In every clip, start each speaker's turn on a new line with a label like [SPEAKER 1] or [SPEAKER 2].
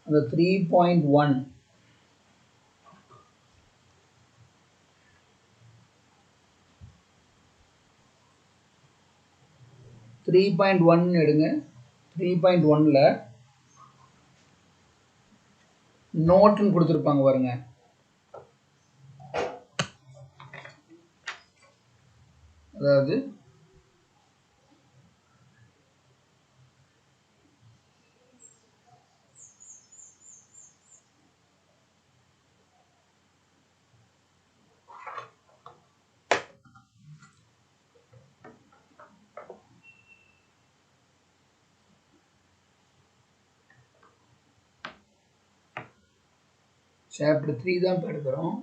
[SPEAKER 1] அந்த 3.1 3.1 எடுங்க. 3.1ல நோட்னு கொடுத்துருப்பாங்க பாருங்க. அதாவது சாப்டர் 3 தான் இப்போ எடுக்கிறோம்.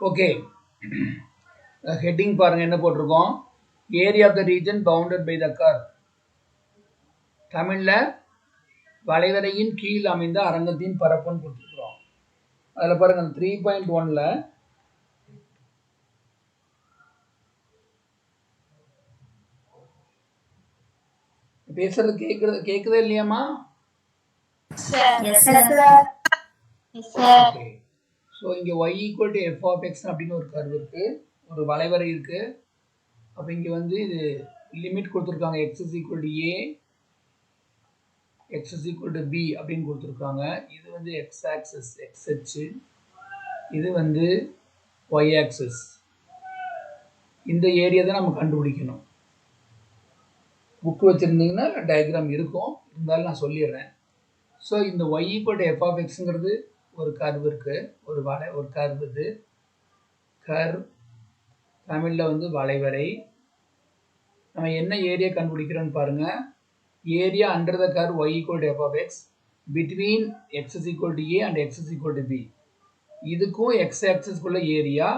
[SPEAKER 1] ஓகே, ஹெட்டிங் பாருங்க என்ன போட்டிருக்கோம். Area of the region bounded by the curve. தமிழ்ல வளைவரையின் கீழ் அமைந்த அரங்கத்தின் பரப்புன்னு கொடுத்துருக்கோம். அதில் பாருங்க 3.1ல பேசுறது கேக்குதா இல்லையாமா? ஓகே, ஸோ இங்கே y equal to f of x அப்படின்னு ஒரு கர்வ் இருக்கு, ஒரு வளைவரை இருக்கு. அப்போ இங்கே வந்து இது லிமிட் கொடுத்துருக்காங்க, x is equal to a, x is equal to b அப்படின்னு கொடுத்துருக்காங்க. இது வந்து எக்ஸ் ஆக்சிஸ் எக்ஸ் அச்சு, இது வந்து ஒய் ஆக்சிஸ். இந்த ஏரியா தான் நம்ம கண்டுபிடிக்கணும். புக்கு வச்சுருந்தீங்கன்னா டயக்ராம் இருக்கும், இருந்தாலும் நான் சொல்லிடுறேன். ஸோ இந்த y equal to f of எக்ஸுங்கிறது ஒரு கர்வ் இருக்குது, ஒரு கர்வ். இது கர்வ் தமிழில் வந்து வளைவரை. நம்ம என்ன ஏரியா கண்டுபிடிக்கிறோன்னு பாருங்கள். Area under the curve y equal to f of x between x is equal to a and x is equal to b. இதுக்கும் எக்ஸ் ஆக்சிஸ்க்குள்ள ஏரியா,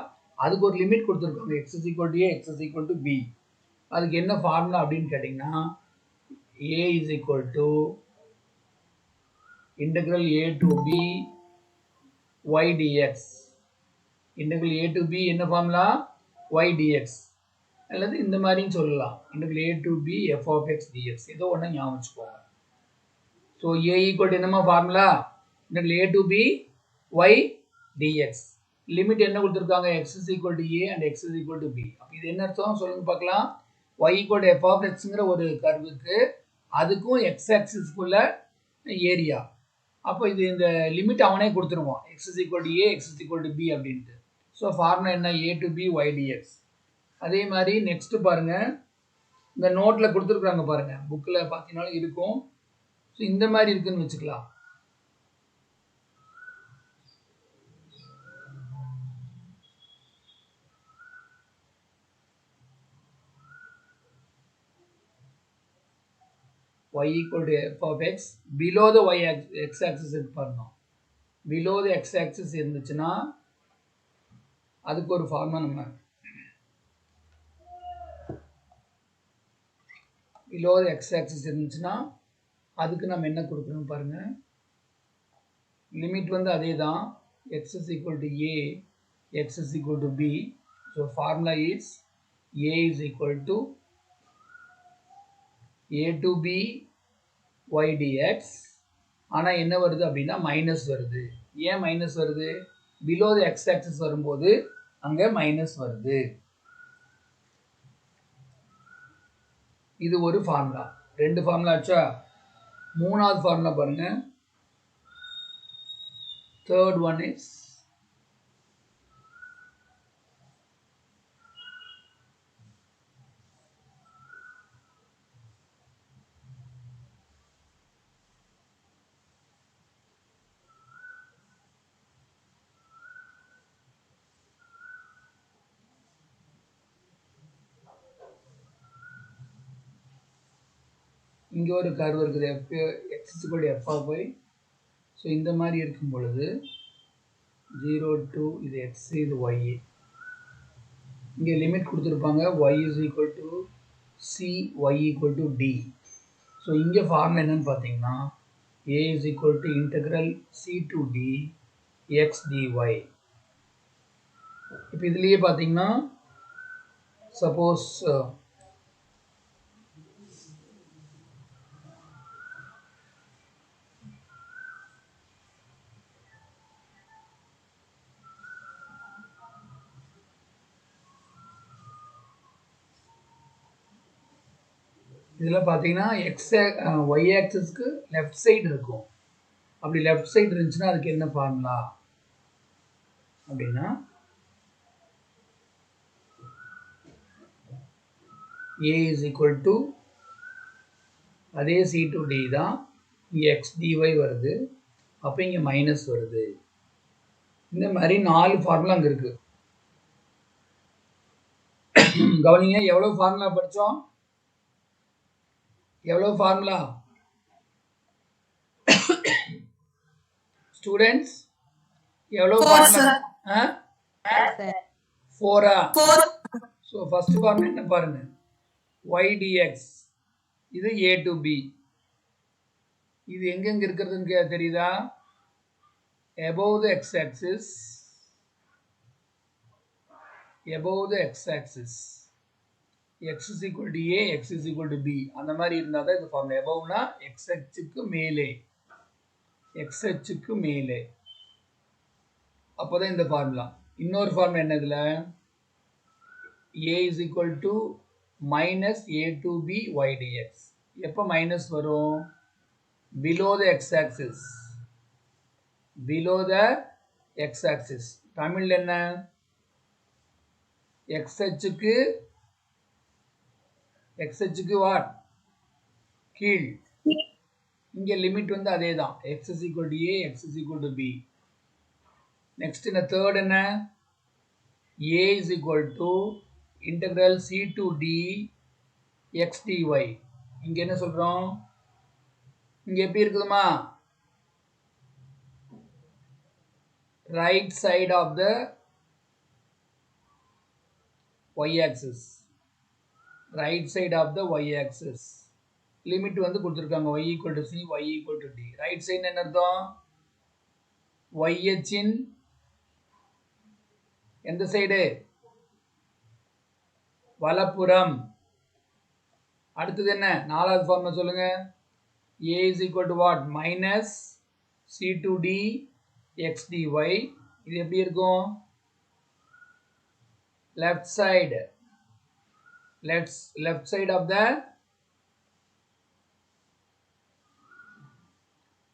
[SPEAKER 1] அதுக்கு ஒரு லிமிட் கொடுத்துருக்காங்க, x is equal to a, x is equal to b. அதுக்கு என்ன formula அப்படின்னு கேட்டிங்கன்னா, a is equal to integral a to b y dx. integral a to b என்ன ஃபார்முலா? y dx. அல்லது இந்த மாதிரியும் சொல்லலாம், integral a to b f of x dx. ஏதோ ஒன்று ஞாபகம் வச்சுக்கோங்க. ஸோ a ஈக்குவல் டு என்னமா formula? integral a to b y dx. Limit என்ன கொடுத்துருக்காங்க? x is equal to a and x is equal to b. அப்போ இது என்ன அர்த்தம் சொல்லுங்க பார்க்கலாம். y equal to f of xங்கிற ஒரு கர்வுக்கு அதுக்கும் x ஆக்சிஸ்க்குள்ள ஏரியா. அப்போ இது இந்த லிமிட் அவனே கொடுத்துருவான், x is equal to a, x is equal to b அப்படின்ட்டு. ஸோ ஃபார்முலா என்ன? a to b y dx. அதே மாதிரி நெக்ஸ்ட் பாருங்க, இந்த நோட்டில் கொடுத்துருக்குறாங்க பாருங்க, புக்கில் பார்த்தீங்கன்னாலும் இருக்கும். ஸோ இந்த மாதிரி இருக்குன்னு வச்சுக்கலாம். y equal to f of x below the x axis பண்ணணும். below the x axis இருந்துச்சுன்னா அதுக்கு ஒரு ஃபார்முலா நம்ம below the x axis இருந்துச்சுன்னா அதுக்கு நம்ம என்ன கொடுக்கணும் பாருங்க. லிமிட் வந்து அதே தான், x is equal to a, x is equal to b. So formula is a is equal to a to b y dx. ஆனா என்ன வருது அப்படின்னா மைனஸ் வருது. ஏன் மைனஸ் வருது? பிலோ தி எக்ஸ் ஆக்சிஸ் வரும்போது அங்க மைனஸ் வருது. இது ஒரு ஃபார்முலா. ரெண்டு ஃபார்முலா ஆச்சா? மூணாவது ஃபார்முலா பாருங்க. தேர்ட் ஒன் இஸ் இங்கே ஒரு கர்வ் இருக்குது, x equal to f of y. So இந்த மாதிரி இருக்கும் பொழுது 0 to இது x, இது y. இங்கே லிமிட் கொடுத்துருப்பாங்க, y is equal to c, y equal to d. So இங்கே ஃபார்முலா என்னன்னு பார்த்தீங்கன்னா a is equal to integral c to d x dy. இப்போ இதுலேயே பார்த்தீங்கன்னா சப்போஸ் இதில் பார்த்தீங்கன்னா y ஆக்சிஸ்க்கு லெஃப்ட் சைடு இருக்கும். அப்படி லெஃப்ட் சைடு இருந்துச்சுன்னா அதுக்கு என்ன ஃபார்முலா அப்படின்னா a is equal to அதே c to d தான், இங்கே x dy வருது, அப்போ இங்கே மைனஸ் வருது. இந்த மாதிரி 4 ஃபார்முலா அங்கே இருக்கு. கவனிங்க, எவ்வளோ ஃபார்முலா படித்தோம்? எவ்வளோ ஃபார்முலா ஸ்டூடெண்ட்ஸ்? எவ்வளோ ஃபார்முலா? 4. ஸோ ஃபர்ஸ்ட் ஃபார்முலா என்ன பாருங்க, y dx. இது a to b. இது எங்கெங்க இருக்கிறதுன்னு தெரியுதா? above the x axis, above the x axis, x is equal to a, x is equal to b. அந்த மாதிரி இருந்தால் தான் இது ஃபார்முலா. above-னா x அச்சுக்கு மேலே, x அச்சுக்கு மேலே, அப்போதான் இந்த ஃபார்முலா. இன்னொரு ஃபார்முலா என்ன இதில்? a is equal to minus a to b y dx. எப்போ மைனஸ் வரும்? below the x axis, below the x axis. Tamil என்ன? x அச்சுக்கு வாட்? கீழ். இங்கே லிமிட் வந்து அதே தான், x is equal to a, x is equal to b. Next இந்த தேர்ட் என்ன? a is equal to integral c to d x dy. இங்கே என்ன சொல்கிறோம்? இங்கே எப்படி இருக்குதுமா? Right side of the y axis, right side of the y axis. Limit வந்து கொடுத்துருக்காங்க, y equal to c, y equal to d. Right side என்ன அர்த்தம்? y அச்சின் எந்த சைடு? வலப்புறம். அடுத்தது என்ன? நாலாவது ஃபார்முலா சொல்லுங்க. a is equal to what? minus c to d x dy. இது எப்படி இருக்கும்? left side of the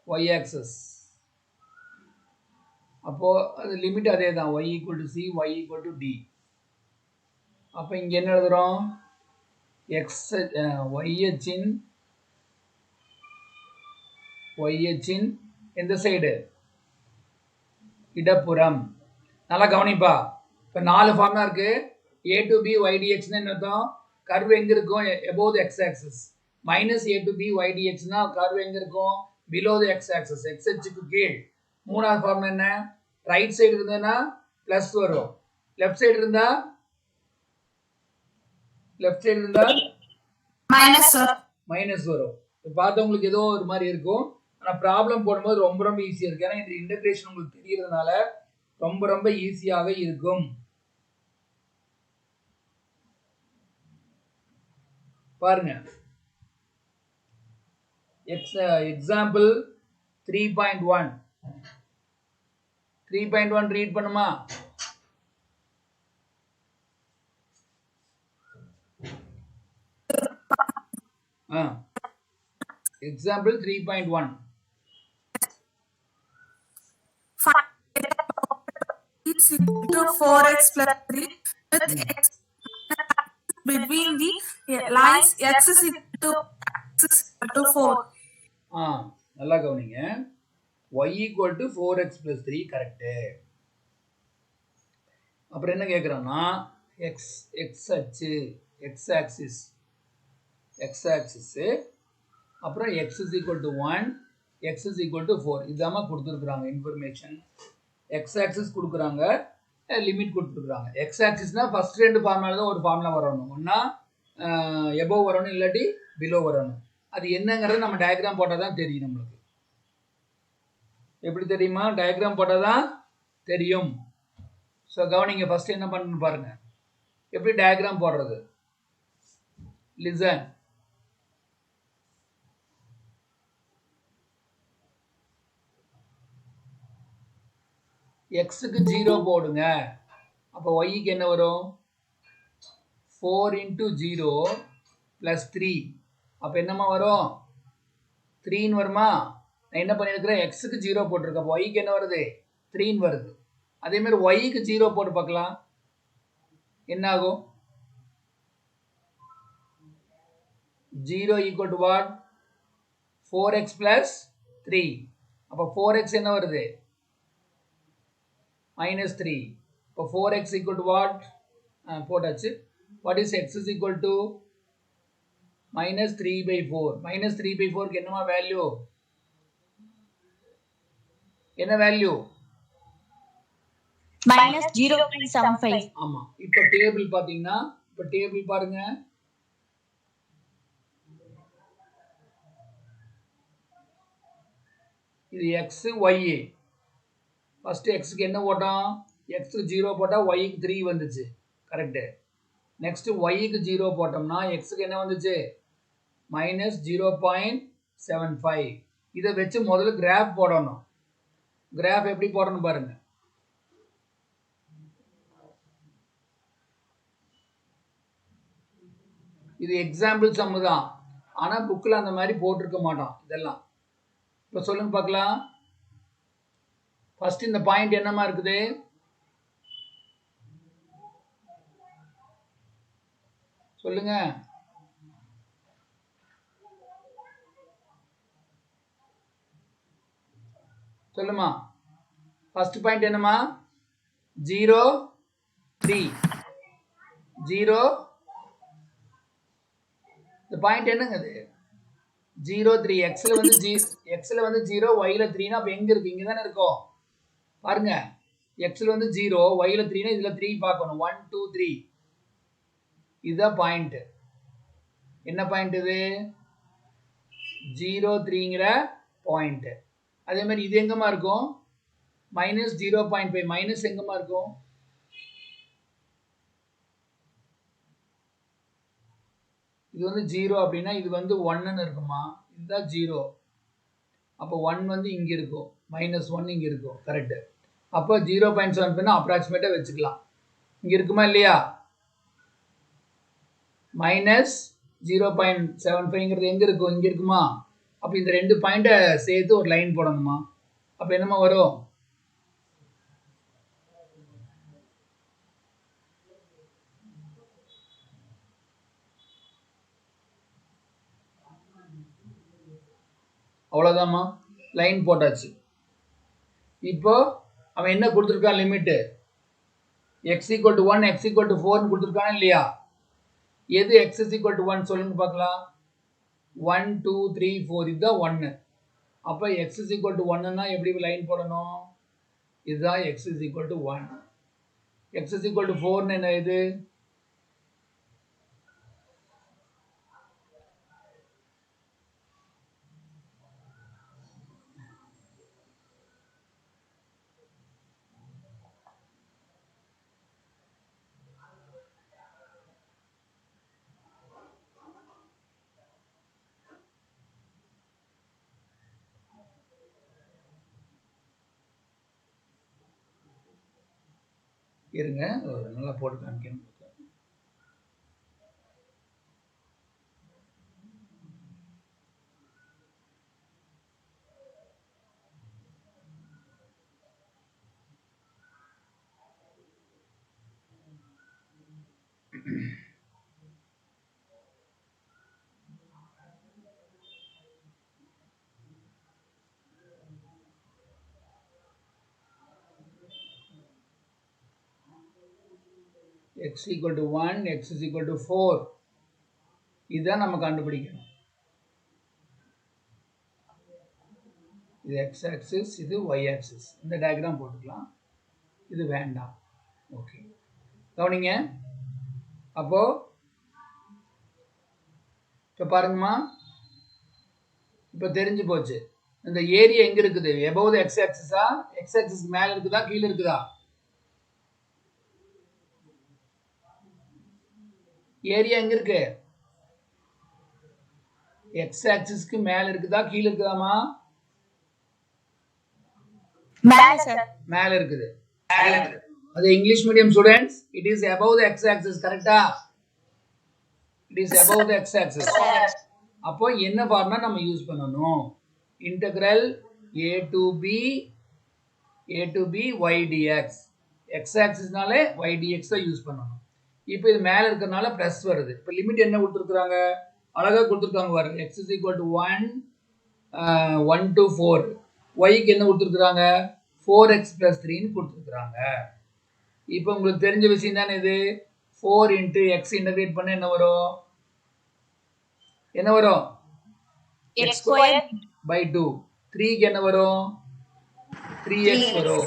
[SPEAKER 1] y axis. அப்போ அது லிமிட் அதே தான், y equal to c, y equal to d. அப்போ இங்கே என்ன எழுதுறோம்? y அச்சின் எந்த சைடு? இடப்புறம். நல்லா கவனிப்பா. இப்போ 4 ஃபார்முலா இருக்கு. a to b y dx என்ன அர்த்தம்? கர்வ் எங்க இருக்கும்? above the x axis. Minus a to b y dx னா கர்வ் எங்க இருக்கும்? below the x axis, x அச்சுக்கு கீழ். மூணாவது ஃபார்முலா என்ன? ரைட் சைடு இருந்ததுன்னா பிளஸ் வரும், லெஃப்ட் சைடு இருந்தா மைனஸ் வரும். பார்த்தவங்களுக்கு ஏதோ ஒரு மாதிரி இருக்கும். ஆனால் ப்ராப்ளம் போடும்போது ரொம்ப ரொம்ப ஈஸியாக இருக்குது. ஏன்னா இந்த இன்டகிரேஷன் உங்களுக்கு தெரியறதுனால ரொம்ப ரொம்ப ஈஸியாக இருக்கும். பாருங்க, எக்ஸாம்பிள் 3.1 3.1 ரீட் பண்ணுமா? Example 3.1
[SPEAKER 2] into 4x plus 3 with x between the lines x is equal to 4.
[SPEAKER 1] நல்லா கவனிங்க. y equal to 4x plus 3 correct. அப்புறம் என்ன கேட்குறோன்னா x அச்சு x axis அப்புறம் x is equal to 1 x is equal to 4 இதாம கொடுத்துருக்குறாங்க information. x axis கொடுக்குறாங்க, limit கொடுத்துருக்குறாங்க. x axisனா first ரெண்டு ஃபார்முலா தான் ஒரு ஃபார்முலா வரணும். ஒன்றா எபோவ் வரணும், இல்லாட்டி பிலோ வரணும். அது என்னங்கிறது நம்ம டயக்ராம் போட்டால் தான் தெரியும் நம்மளுக்கு. எப்படி தெரியுமா? டயக்ராம் போட்டால் தான் தெரியும். ஸோ கவனிங்க, ஃபர்ஸ்ட் என்ன பண்ணணும் பாருங்க. எப்படி டயக்ராம் போடுறது? லிசன். எக்ஸுக்கு 0 போடுங்க. அப்போ ஒய்க்கு என்ன வரும்? 4 into 0 plus 3. அப்போ என்னமா வரும்? 3 வருமா? நான் என்ன பண்ணியிருக்கிறேன்? எக்ஸுக்கு 0 போட்டிருக்கேன். அப்போ ஒய்க்கு என்ன வருது? 3 வருது. அதே மாதிரி ஒய்க்கு 0 போட்டு பார்க்கலாம், என்ன ஆகும்? 0 equal to what? 4x plus 3. அப்போ 4x என்ன வருது? -3. இப்போ 4x equal to what? போட்டாச்சு. What is x is equal to? -3/4. -3/4க்கு என்னமா வேல்யூ? என்ன வேல்யூ?
[SPEAKER 2] -0.75.
[SPEAKER 1] ஆமா. இப்போ டேபிள் பாத்தீங்கன்னா, இப்போ டேபிள் பாருங்க. இது x y. ஃபர்ஸ்ட் எக்ஸுக்கு என்ன போட்டோம்? எக்ஸுக்கு 0 போட்டால் ஒய்க்கு 3 வந்துச்சு, கரெக்டு. நெக்ஸ்ட் ஒய்க்கு 0 போட்டோம்னா எக்ஸுக்கு என்ன வந்துச்சு? -0.75. இதை வச்சு முதல்ல கிராஃப் போடணும். கிராஃப் எப்படி போடணும் பாருங்க. இது எக்ஸாம்பிள் சம்மு தான், ஆனால் புக்கில் அந்த மாதிரி போட்டிருக்க மாட்டோம் இதெல்லாம். இப்போ சொல்லுங்க பார்க்கலாம். ஃபர்ஸ்ட் இந்த பாயிண்ட் என்னமா இருக்குது? சொல்லுங்க. சொல்லுமா. ஃபர்ஸ்ட் பாயிண்ட் என்னமா? 0 3 0. இந்த பாயிண்ட் என்னங்க அது? 0 3. எக்ஸ்ல வந்து 0 ஒய்ல 3னா அப்ப எங்க இருக்கு? இங்க தானே இருக்கும். பாருங்க, எக்ஸ்ல வந்து 0 ஒய்ல 3னா இதுல 3 பார்க்கணும். 1 2 3. இதுதான் பாயிண்ட். என்ன பாயிண்ட் இது? 0 3ங்கிற பாயிண்ட். அதே மாதிரி இது எங்கமா இருக்கும்? -0.5. மைனஸ் எங்கமா இருக்கும்? இது வந்து 0 அப்படின்னா இது வந்து 1ன்னு இருக்குமா? இதுதான் 0. அப்போ 1 வந்து இங்க இருக்கும், -1 இங்க இருக்கும், கரெக்ட். அப்போ 0.75 அப்ராக்சிமேட்டா வச்சுக்கலாம். இங்க இருக்குமா இல்லையா? -0.75ங்கிறது எங்க இருக்கும்? இங்க இருக்குமா? அப்போ இந்த ரெண்டு பாயிண்ட்டை சேர்த்து ஒரு லைன் போடணுமா? அப்போ என்னமா வரும்? அவ்வளோதாம்மா, லைன் போட்டாச்சு. இப்போ அவன் என்ன கொடுத்துருக்கான்? Limit x equal to 1 x equal to 4 கொடுத்துருக்கானா இல்லையா? எது x is equal to 1 சொல்லுங்க பார்க்கலாம். 1 2 3 4 இதுதான் 1. அப்போ x is equal to 1ன்னா எப்படி லைன் போடணும்? இதுதான் x is equal to 1. x is equal to 4ன்னு என்ன இது? இருங்க நல்லா போட்டு காமிக்கிறேன். x equal to 1, x is equal to 4. இதுதான் நம்ம கண்டுபிடிக்கணும். இது x axis, இது y axis. இந்த டயக்ராம் போட்டுக்கலாம். இது வேண்டாம். ஓகே, கவனிங்க. அப்போ இப்போ பாருங்கம்மா, இப்போ தெரிஞ்சு போச்சு. இந்த ஏரியா எங்க இருக்குது? above the x axis ah, x axis மேல இருக்குதா கீழே இருக்குதா? ஏரியா எங்க இருக்கு? x axisக்கு மேல இருக்குதா கீழே இருக்குதாமா?
[SPEAKER 2] மேல சார்.
[SPEAKER 1] மேல இருக்குது. அது English medium students, it is above the x axis. கரெக்ட்டா? it is above the x axis. அப்போ என்ன ஃபார்முலா நம்ம யூஸ் பண்ணனும்? integral a to b y dx. x axisனாலே y dx தான் யூஸ் பண்ணனும். இப்போ இது மேல இருக்கறனால பிளஸ் வருது. இப்போ லிமிட் என்ன கொடுத்திருக்காங்க? அழகா கொடுத்திருக்காங்க பாருங்க. x is equal to 1 to 4. y க்கு என்ன கொடுத்திருக்காங்க? 4x plus 3 ன்னு கொடுத்திருக்காங்க. இப்போ உங்களுக்கு தெரிஞ்ச விஷயம் தானே இது. 4 into x இன்டகிரேட் பண்ண என்ன வரும்? என்ன வரும்?
[SPEAKER 2] x squared
[SPEAKER 1] by 2. 3 க்கு என்ன வரும்? 3x வரும்.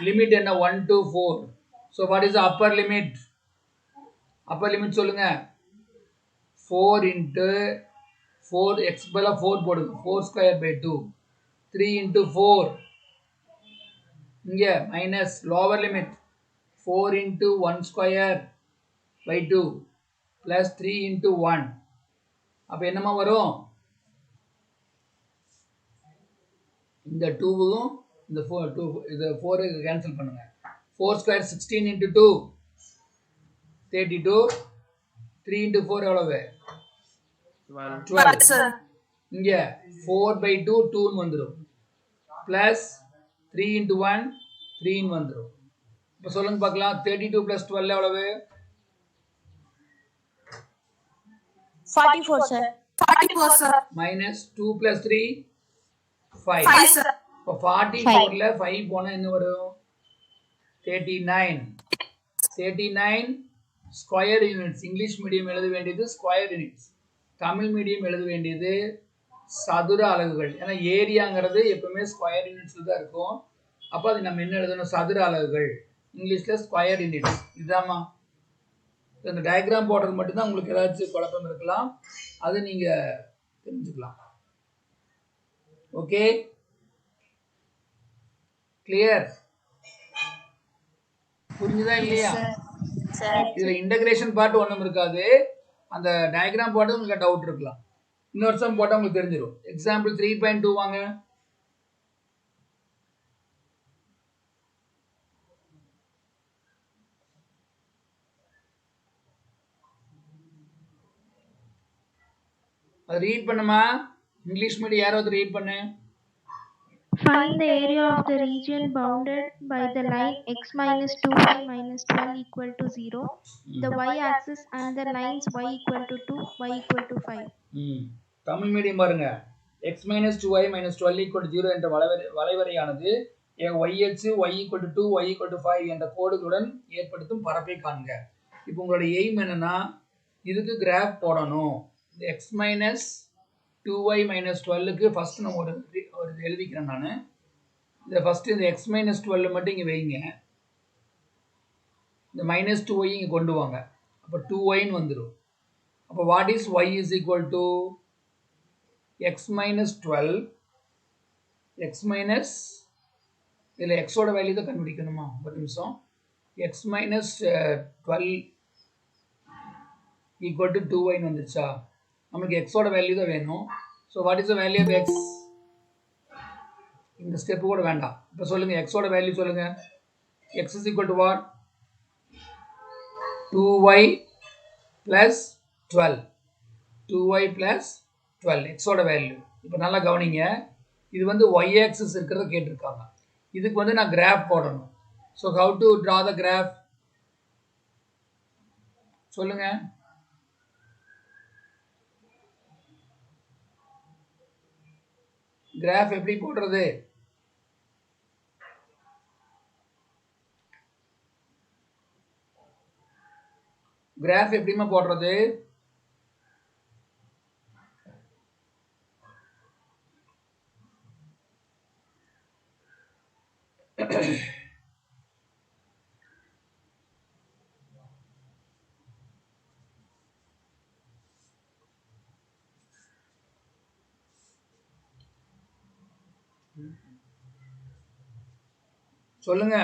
[SPEAKER 1] லிமிட் என்ன? 1 to 4. So what is the upper limit? upper limit சொல்லுங்க. 4 into 4 x பதிலா 4 போடுங்க. 4 square by 2. 3 into 4. இங்க minus lower limit. 4 into 1 square by 2 plus 3 into 1. அப்ப என்னமா வரும்? இந்த 2வும் இந்த 4 இது 4 கேன்சல் பண்ணுங்க. 4 square 16 into 2 32. 3 into 4 எவ்வளவு? 12. இங்க 4 by 2 2 ன்னு வந்துரும். plus 3 into 1 3 ன்னு வந்துரும். இப்ப சொல்லுங்க பார்க்கலாம். 32 plus 12 எவ்வளவு?
[SPEAKER 2] 44 sir. 44 sir.
[SPEAKER 1] minus 2 plus 3 5.
[SPEAKER 2] 5 sir.
[SPEAKER 1] இப்போ 44 ல 5 போனா என்ன வரும்? 39. 39 ஸ்கொயர் யூனிட்ஸ். இங்கிலீஷ் மீடியம் எழுத வேண்டியது ஸ்கொயர் யூனிட்ஸ். தமிழ் மீடியம் எழுத வேண்டியது சதுர அலகுகள். ஏன்னா ஏரியாங்கிறது எப்பவுமே ஸ்கொயர் யூனிட்ஸ்ல தான் இருக்கும். அப்போ அது நம்ம என்ன எழுதணும்? சதுர அலகுகள். இங்கிலீஷ்ல ஸ்கொயர் யூனிட்ஸ். இதுதாம்மா. இந்த டயக்ராம் போடுறது மட்டும்தான் உங்களுக்கு ஏதாச்சும் குழப்பம் இருக்கலாம். அது நீங்க தெரிஞ்சுக்கலாம். Okay, clear? புரிஞ்சுதா இல்லையா? இதுல இன்டகிரேஷன் பார்ட் ஒண்ணும் இருக்காது. அந்த டயக்ராம் போட்டு உங்களுக்கு டவுட் இருக்கலாம். இன்னொரு சம் போட்டா உங்களுக்கு தெரிஞ்சிடும். எக்ஸாம்பிள் 3.2 வாங்க. அது ரீட் பண்ணுமா? இங்கிலீஷ் மீடியம் யாராவது ரீட் பண்ணு.
[SPEAKER 3] Find the area of the region bounded by the line x minus 2y minus 12 equal to 0, the y-axis and the lines y equal to 2, y equal to 5.
[SPEAKER 1] Tamil medium பாருங்க. x minus 2y minus 12 equal to 0 என்ற வளைவரையானது y அச்சு y equal to 2, y equal to 5 என்ற கோடுகளுடன் ஏற்படுத்தும் பரப்பை காண்க. இப்போ உங்களோட எய்ம் என்னன்னா, இதுக்கு கிராஃப் போடணும். x minus 2y minus 12க்கு ஃபர்ஸ்ட் நம்ம ஒரு எழுதிக்கிறேன் நான். இந்த ஃபர்ஸ்ட் இந்த x minus 12 மட்டும் இங்க வைங்க. இந்த minus 2y இங்க கொண்டு வாங்க. அப்ப 2y ன்னு வந்துரும். அப்ப what is y is equal to x minus 12 x minus இதுல x ஓட வேல்யூ தான் கண்டுபிடிக்கணுமா? ஒரு நிமிஷம். x minus 12 equal to 2y ன்னு வந்துச்சா? நமக்கு x ஓட வேல்யூ தான் வேணும். So what is the value of x? இந்த ஸ்டெப் கூட வேண்டாம். இப்போ சொல்லுங்க x ஓட வேல்யூ சொல்லுங்க. x is equal to what? 2y plus 12 2y plus 12 x ஓட வேல்யூ. இப்போ நல்லா கவனிங்க, இது வந்து y axis இருக்கிறத கேட்டிருக்காங்க. இதுக்கு வந்து நான் கிராஃப் போடணும். So how to draw the graph சொல்லுங்க. கிராஃப் எப்படி போடுறது? கிராஃப் எப்படிமா போடுறது? சொல்லுங்க.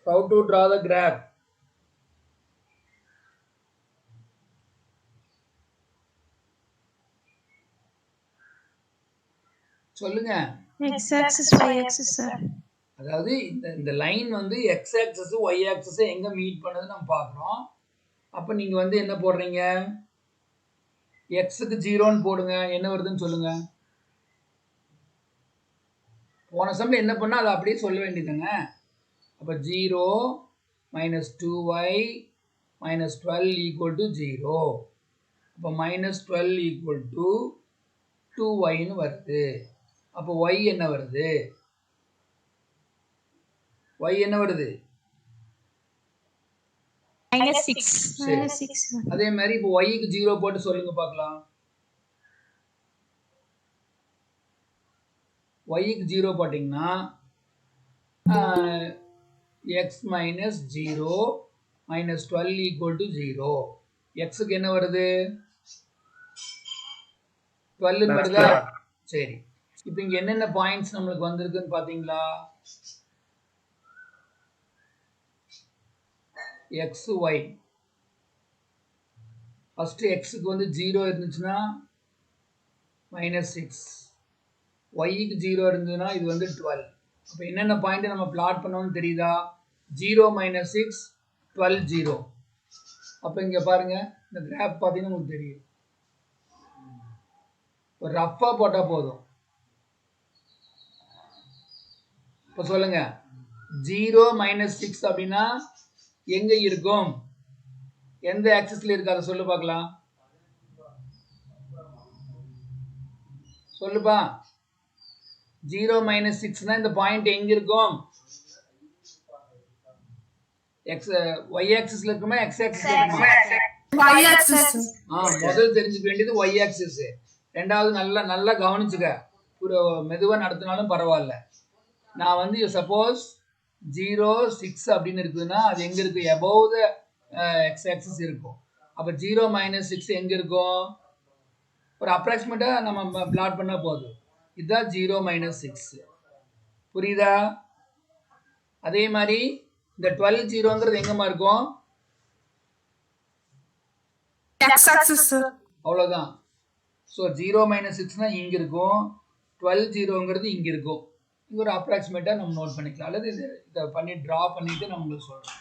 [SPEAKER 1] How to draw the graph? சொல்லுங்க.
[SPEAKER 3] X axis, Y axis, sir.
[SPEAKER 1] அதாவது இந்த லைன் வந்து x axis y axis எங்க மீட் பண்ணுது நம்ம பார்க்கறோம். அப்ப நீங்க வந்து என்ன போடுறீங்க? x க்கு 0 ன்னு போடுங்க. என்ன வருதுன்னு சொல்லுங்க. போன சம்ல என்ன பண்ணா அதை அப்படியே சொல்ல வேண்டியதுதானே. அப்ப 0 minus 2y minus 12 equal to 0. அப்ப minus 12 equal to 2y ன்னு வருது. அப்ப y என்ன வருது? y என்ன வருது?
[SPEAKER 2] -6.
[SPEAKER 3] -6.
[SPEAKER 1] அதே மாதிரி இப்போ y க்கு 0 போட்டு சொல்லுங்க பார்க்கலாம். y க்கு 0 போட்டீங்கன்னா x minus 0 minus 12 equal to 0. x க்கு என்ன வருது? 12 ன்னு வருதா? சரி. இப்போ இங்க என்னென்ன பாயிண்ட்ஸ் நமக்கு வந்திருக்குன்னு பாத்தீங்களா? x y. ஃபர்ஸ்ட் x க்கு வந்து 0 இருந்துச்சுன்னா -6. y க்கு 0 இருந்ததுன்னா இது வந்து 12. அப்ப என்னென்ன பாயிண்ட் நம்ம பிளாட் பண்ணோம்னு தெரியுதா? 0 - 6 12 0. அப்ப இங்க பாருங்க, இந்த கிராஃப் பாத்தீங்கன்னா உங்களுக்கு தெரியும். ஒரு ரஃபா போட்டா போதும். இப்ப சொல்லுங்க, 0 - 6 அப்படின்னா எங்க இருக்கும்? எந்த ஆக்சிஸ்ல இருக்கு அதை சொல்லு பார்க்கலாம். சொல்லுப்பா. 0 - 6னா இந்த பாயிண்ட் எங்க இருக்கும்? y ஆக்சிஸ்ல இருக்குமா x ஆக்சிஸ்ல இருக்குமா?
[SPEAKER 2] Y axis.
[SPEAKER 1] முதல்ல தெரிஞ்சுக்க வேண்டியது y ஆக்சிஸ். ரெண்டாவது நல்லா கவனிச்சுக்க. ஒரு மெதுவா நடத்தினாலும் பரவாயில்ல. நான் வந்து சப்போஸ் 0 6 அப்படின்னு இருக்குதுன்னா அது எங்க இருக்கு? above the x axis இருக்கும். அப்ப 0 - 6 எங்க இருக்கும்? ஒரு அப்ராக்சிமேட்டா நம்ம பிளாட் பண்ணா போதும். இதுதான் 0 - 6. புரியுதா? அதே மாதிரி இந்த 12 0ங்கிறது எங்கமா இருக்கும்?
[SPEAKER 2] X axis.
[SPEAKER 1] அவ்வளவுதான். ஸோ 0 - 6னா இங்க இருக்கும், 12 0ங்கிறது இங்க இருக்கும். இங்க ஒரு அப்ராக்சிமேட்டா நம்ம நோட் பண்ணிக்கலாம், அல்லது இதை பண்ணி டிரா பண்ணிட்டு நான் உங்களுக்கு சொல்றேன்.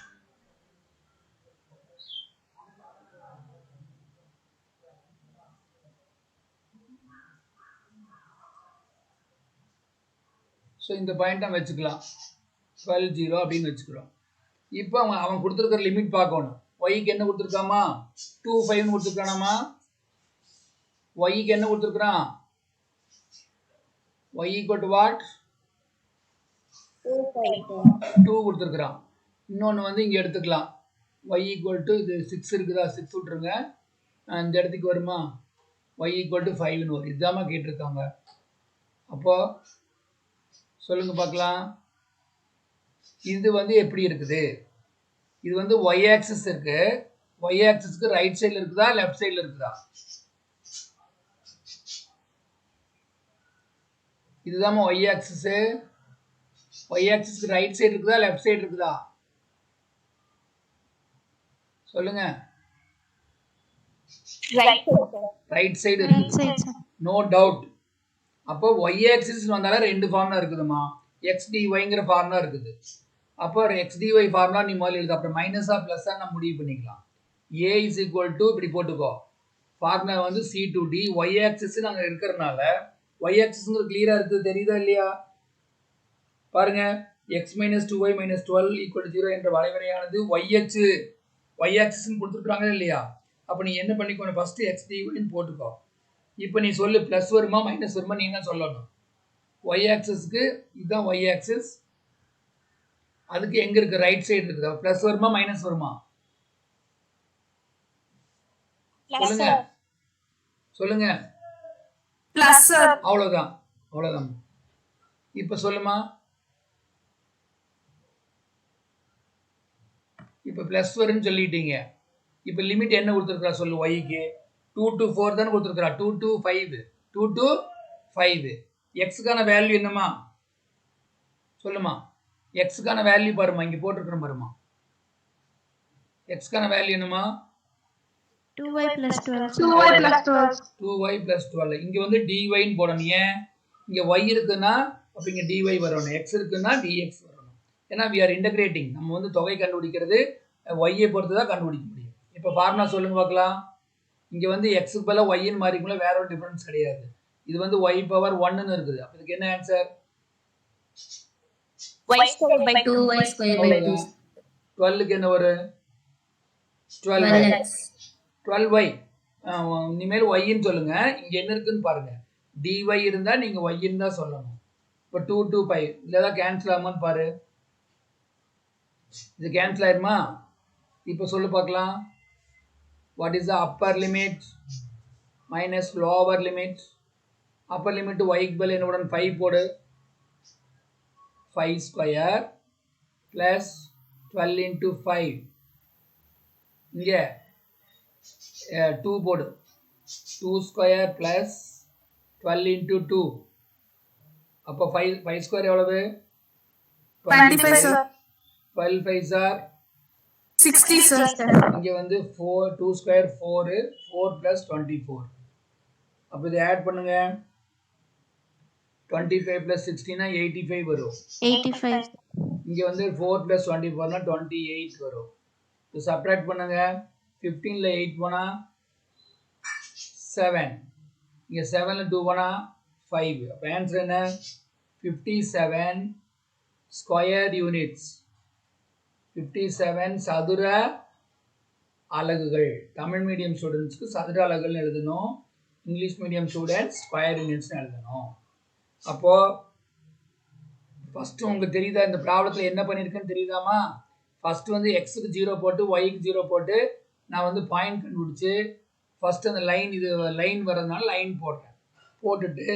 [SPEAKER 1] ஸோ இந்த பாயிண்ட் நம்ம வச்சுக்கலாம், 12 0 அப்படின்னு வச்சுக்கிறோம். இப்போ அவன் கொடுத்துருக்கிற லிமிட் பார்க்கணும். ஒய்க்கு என்ன கொடுத்துருக்காமா? 2 5 கொடுத்துருக்கானாமா? ஒய்க்கு என்ன கொடுத்துருக்கான்? y equal to what? 2 கொடுத்துருக்கான். இன்னொன்று வந்து இங்கே எடுத்துக்கலாம். y equal to இது 6 இருக்குதா? 6 விட்டுருங்க. இந்த இடத்துக்கு வருமா? y equal to 5ன்னு வரும். இதுதாம்மா கேட்டிருக்காங்க. அப்போ சொல்லுங்க பார்க்கலாம். இது வந்து எப்படி இருக்குது? இது வந்து y ஆக்சிஸ் இருக்கு. y ஆக்சிஸ்க்கு ரைட் சைடில் இருக்குதா லெஃப்ட் சைடில் இருக்குதா? இதுதான் y ஆக்சிஸ். y ஆக்சிஸ்க்கு ரைட் சைடு இருக்குதா லெஃப்ட் சைடு இருக்குதா? சொல்லுங்க. ரைட் சைடு இருக்கு. No doubt. அப்போ y ஆக்சிஸ் வந்தால ரெண்டு ஃபார்முலா இருக்குதுமா. x dy ங்கிற ஃபார்முலா இருக்குது. அப்போ எக்ஸ் டிஒய் ஃபார்முலா நீ முதல்ல எழுது. அப்புறம் மைனஸா ப்ளஸ்ஸா நம்ம முடிவு பண்ணிக்கலாம். ஏ இஸ் ஈக்குவல் டு இப்படி போட்டுக்கோ. ஃபார்முலா வந்து c to d y axis அங்கே இருக்கிறதுனால ஒய் ஆக்சிஸ்ங்கிறது கிளியரா இருக்குது, தெரியுதா இல்லையா? பாருங்க, X minus 2y minus 12 equal 0 என்ற வளைவரையானது ஒய் ஆக்சிஸ்ன்னு கொடுத்துருக்காங்க இல்லையா? அப்போ நீ என்ன பண்ணிக்கோ, ஃபர்ஸ்ட் எக்ஸ் டிஒய்னு போட்டுக்கோ. இப்போ நீ சொல்லு ப்ளஸ் வருமா மைனஸ் வருமா நீ தான் சொல்லணும். ஒய் ஆக்சிஸ்க்கு இதுதான் ஒய் ஆக்சிஸ், அதுக்கு எங்க இருக்கு ரைட் சைடு இருக்குது. ப்ளஸ் வருமா மைனஸ் வருமா சொல்லுங்க சொல்லுங்க.
[SPEAKER 2] Bless sir.
[SPEAKER 1] அவ்வளவுதான். இப்ப சொல்லுமா. இப்ப பிளஸ் வரும்னு சொல்லிட்டீங்க. இப்ப லிமிட் என்ன கொடுத்துருக்கா சொல்லு. ஒய்க்கு 2 to 4 தானே கொடுத்துருக்கா. 2 to 5 எக்ஸுக்கான வேல்யூ என்னமா சொல்லுமா. எக்ஸுக்கான வேல்யூ பாருமா, இங்க போட்டிருக்கிறோம் பாருமா. எக்ஸுக்கான வேல்யூ என்னமா
[SPEAKER 3] 2y plus 12.
[SPEAKER 2] 2y plus 12.
[SPEAKER 1] 2y plus 12. இங்க வந்து dyன்னு போடணும். ஏன் இங்க y இருக்குன்னா அப்ப இங்க dy வரணும், x இருக்குன்னா dx வரணும். ஏன்னா we are integrating. நம்ம வந்து தொகை கண்டுபிடிக்கிறது y பொறுத்து தான் கண்டுபிடிக்க முடியும். இப்ப ஃபார்முலா சொல்லுங்க பார்க்கலாம். இங்க வந்து x க்கு பதிலா y ன்னு மாறிக்கும்ல, வேற ஒரு டிஃபரன்ஸ் கிடையாது. இது வந்து y பவர் 1 ன்னு இருக்குது. அப்ப இதுக்கு என்ன answer?
[SPEAKER 2] y square by 2 y square by 2.
[SPEAKER 1] 12 க்கு என்ன வரும்? 12x 12y. இனிமேல் y ன்னு சொல்லுங்க. இங்க என்ன இருக்குன்னு பாருங்க. dy இருந்தா நீங்க y ன்னு தான் சொல்லணும். இப்போ 2 to 5 இல்ல கேன்சல் ஆகுமான்னு பாரு. இது கேன்சல் ஆயிருமா? இப்போ சொல்லு பார்க்கலாம். What is the upper limit minus lower limit? upper limit y க்கு பதிலா என்ன போடணும்? 5 போடு. 5 square plus 12 into 5. இங்க 2 போடு. 2 square plus 12 into 2. அப்போ 5 square எவ்வளவு?
[SPEAKER 2] 25 sir.
[SPEAKER 1] 12 5s are
[SPEAKER 2] 60 sir.
[SPEAKER 1] இங்க வந்து 2 square 4 plus 24. அப்போ இதை ஆட் பண்ணுங்க. 25 plus 16 னா 85 வரும்.
[SPEAKER 3] 85.
[SPEAKER 1] இங்க வந்து 4 plus 24 னா 28 வரும். இது சப்ட்ராக்ட் பண்ணுங்க. 15 ல 8 போனா 7. இங்க 7 ல 2 போனா 5. அப்ப ஆன்சர் என்ன? 57 ஸ்கொயர் யூனிட்ஸ். 57 சதுர அலகுகள். தமிழ் மீடியம் ஸ்டூடெண்ட்ஸ்க்கு சதுர அலகுகள் எழுதணும். English medium students square units எழுதணும். அப்போ ஃபர்ஸ்ட் உங்களுக்கு தெரியுதா இந்த ப்ராப்ளத்தில் என்ன பண்ணியிருக்கேன்னு தெரியுதாமா? ஃபர்ஸ்ட் வந்து எக்ஸுக்கு 0 போட்டு ஒய்க்கு 0 போட்டு நான் வந்து பாயிண்ட் கண்டுபிடிச்சி ஃபர்ஸ்ட் அந்த லைன் வர்றதுனால லைன் போடுறேன். போட்டுட்டு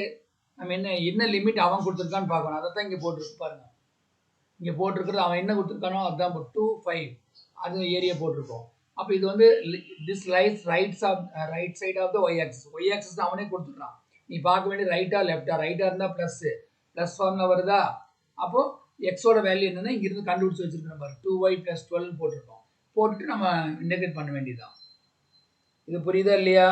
[SPEAKER 1] நம்ம என்ன லிமிட் அவன் கொடுத்துருக்கான்னு பார்க்கணும். அதை தான் இங்கே போட்டிருக்கு பாருங்க. இங்கே போட்டிருக்கிறது அவன் என்ன கொடுத்துருக்கானோ அதுதான் 2 5 அது ஏரியா போட்டிருக்கோம். அப்போ இது வந்து this right side of the y axis அவனே கொடுத்துருக்கான். நீ பார்க்க வேண்டிய ரைட்டா லெஃப்டா. ரைட்டா இருந்தால் ப்ளஸ் ஃபார்முலா வருதா. அப்போ எக்ஸோட வேல்யூ என்னன்னா இங்கிருந்து கண்டுபிடிச்சு வச்சிருக்கோம் பாரு. 2y plus 12 போட்டிருக்கோம். போட்டுட்டு நம்ம இன்டெகிரேட் பண்ண வேண்டியதுதான். இது புரியுதா இல்லையா?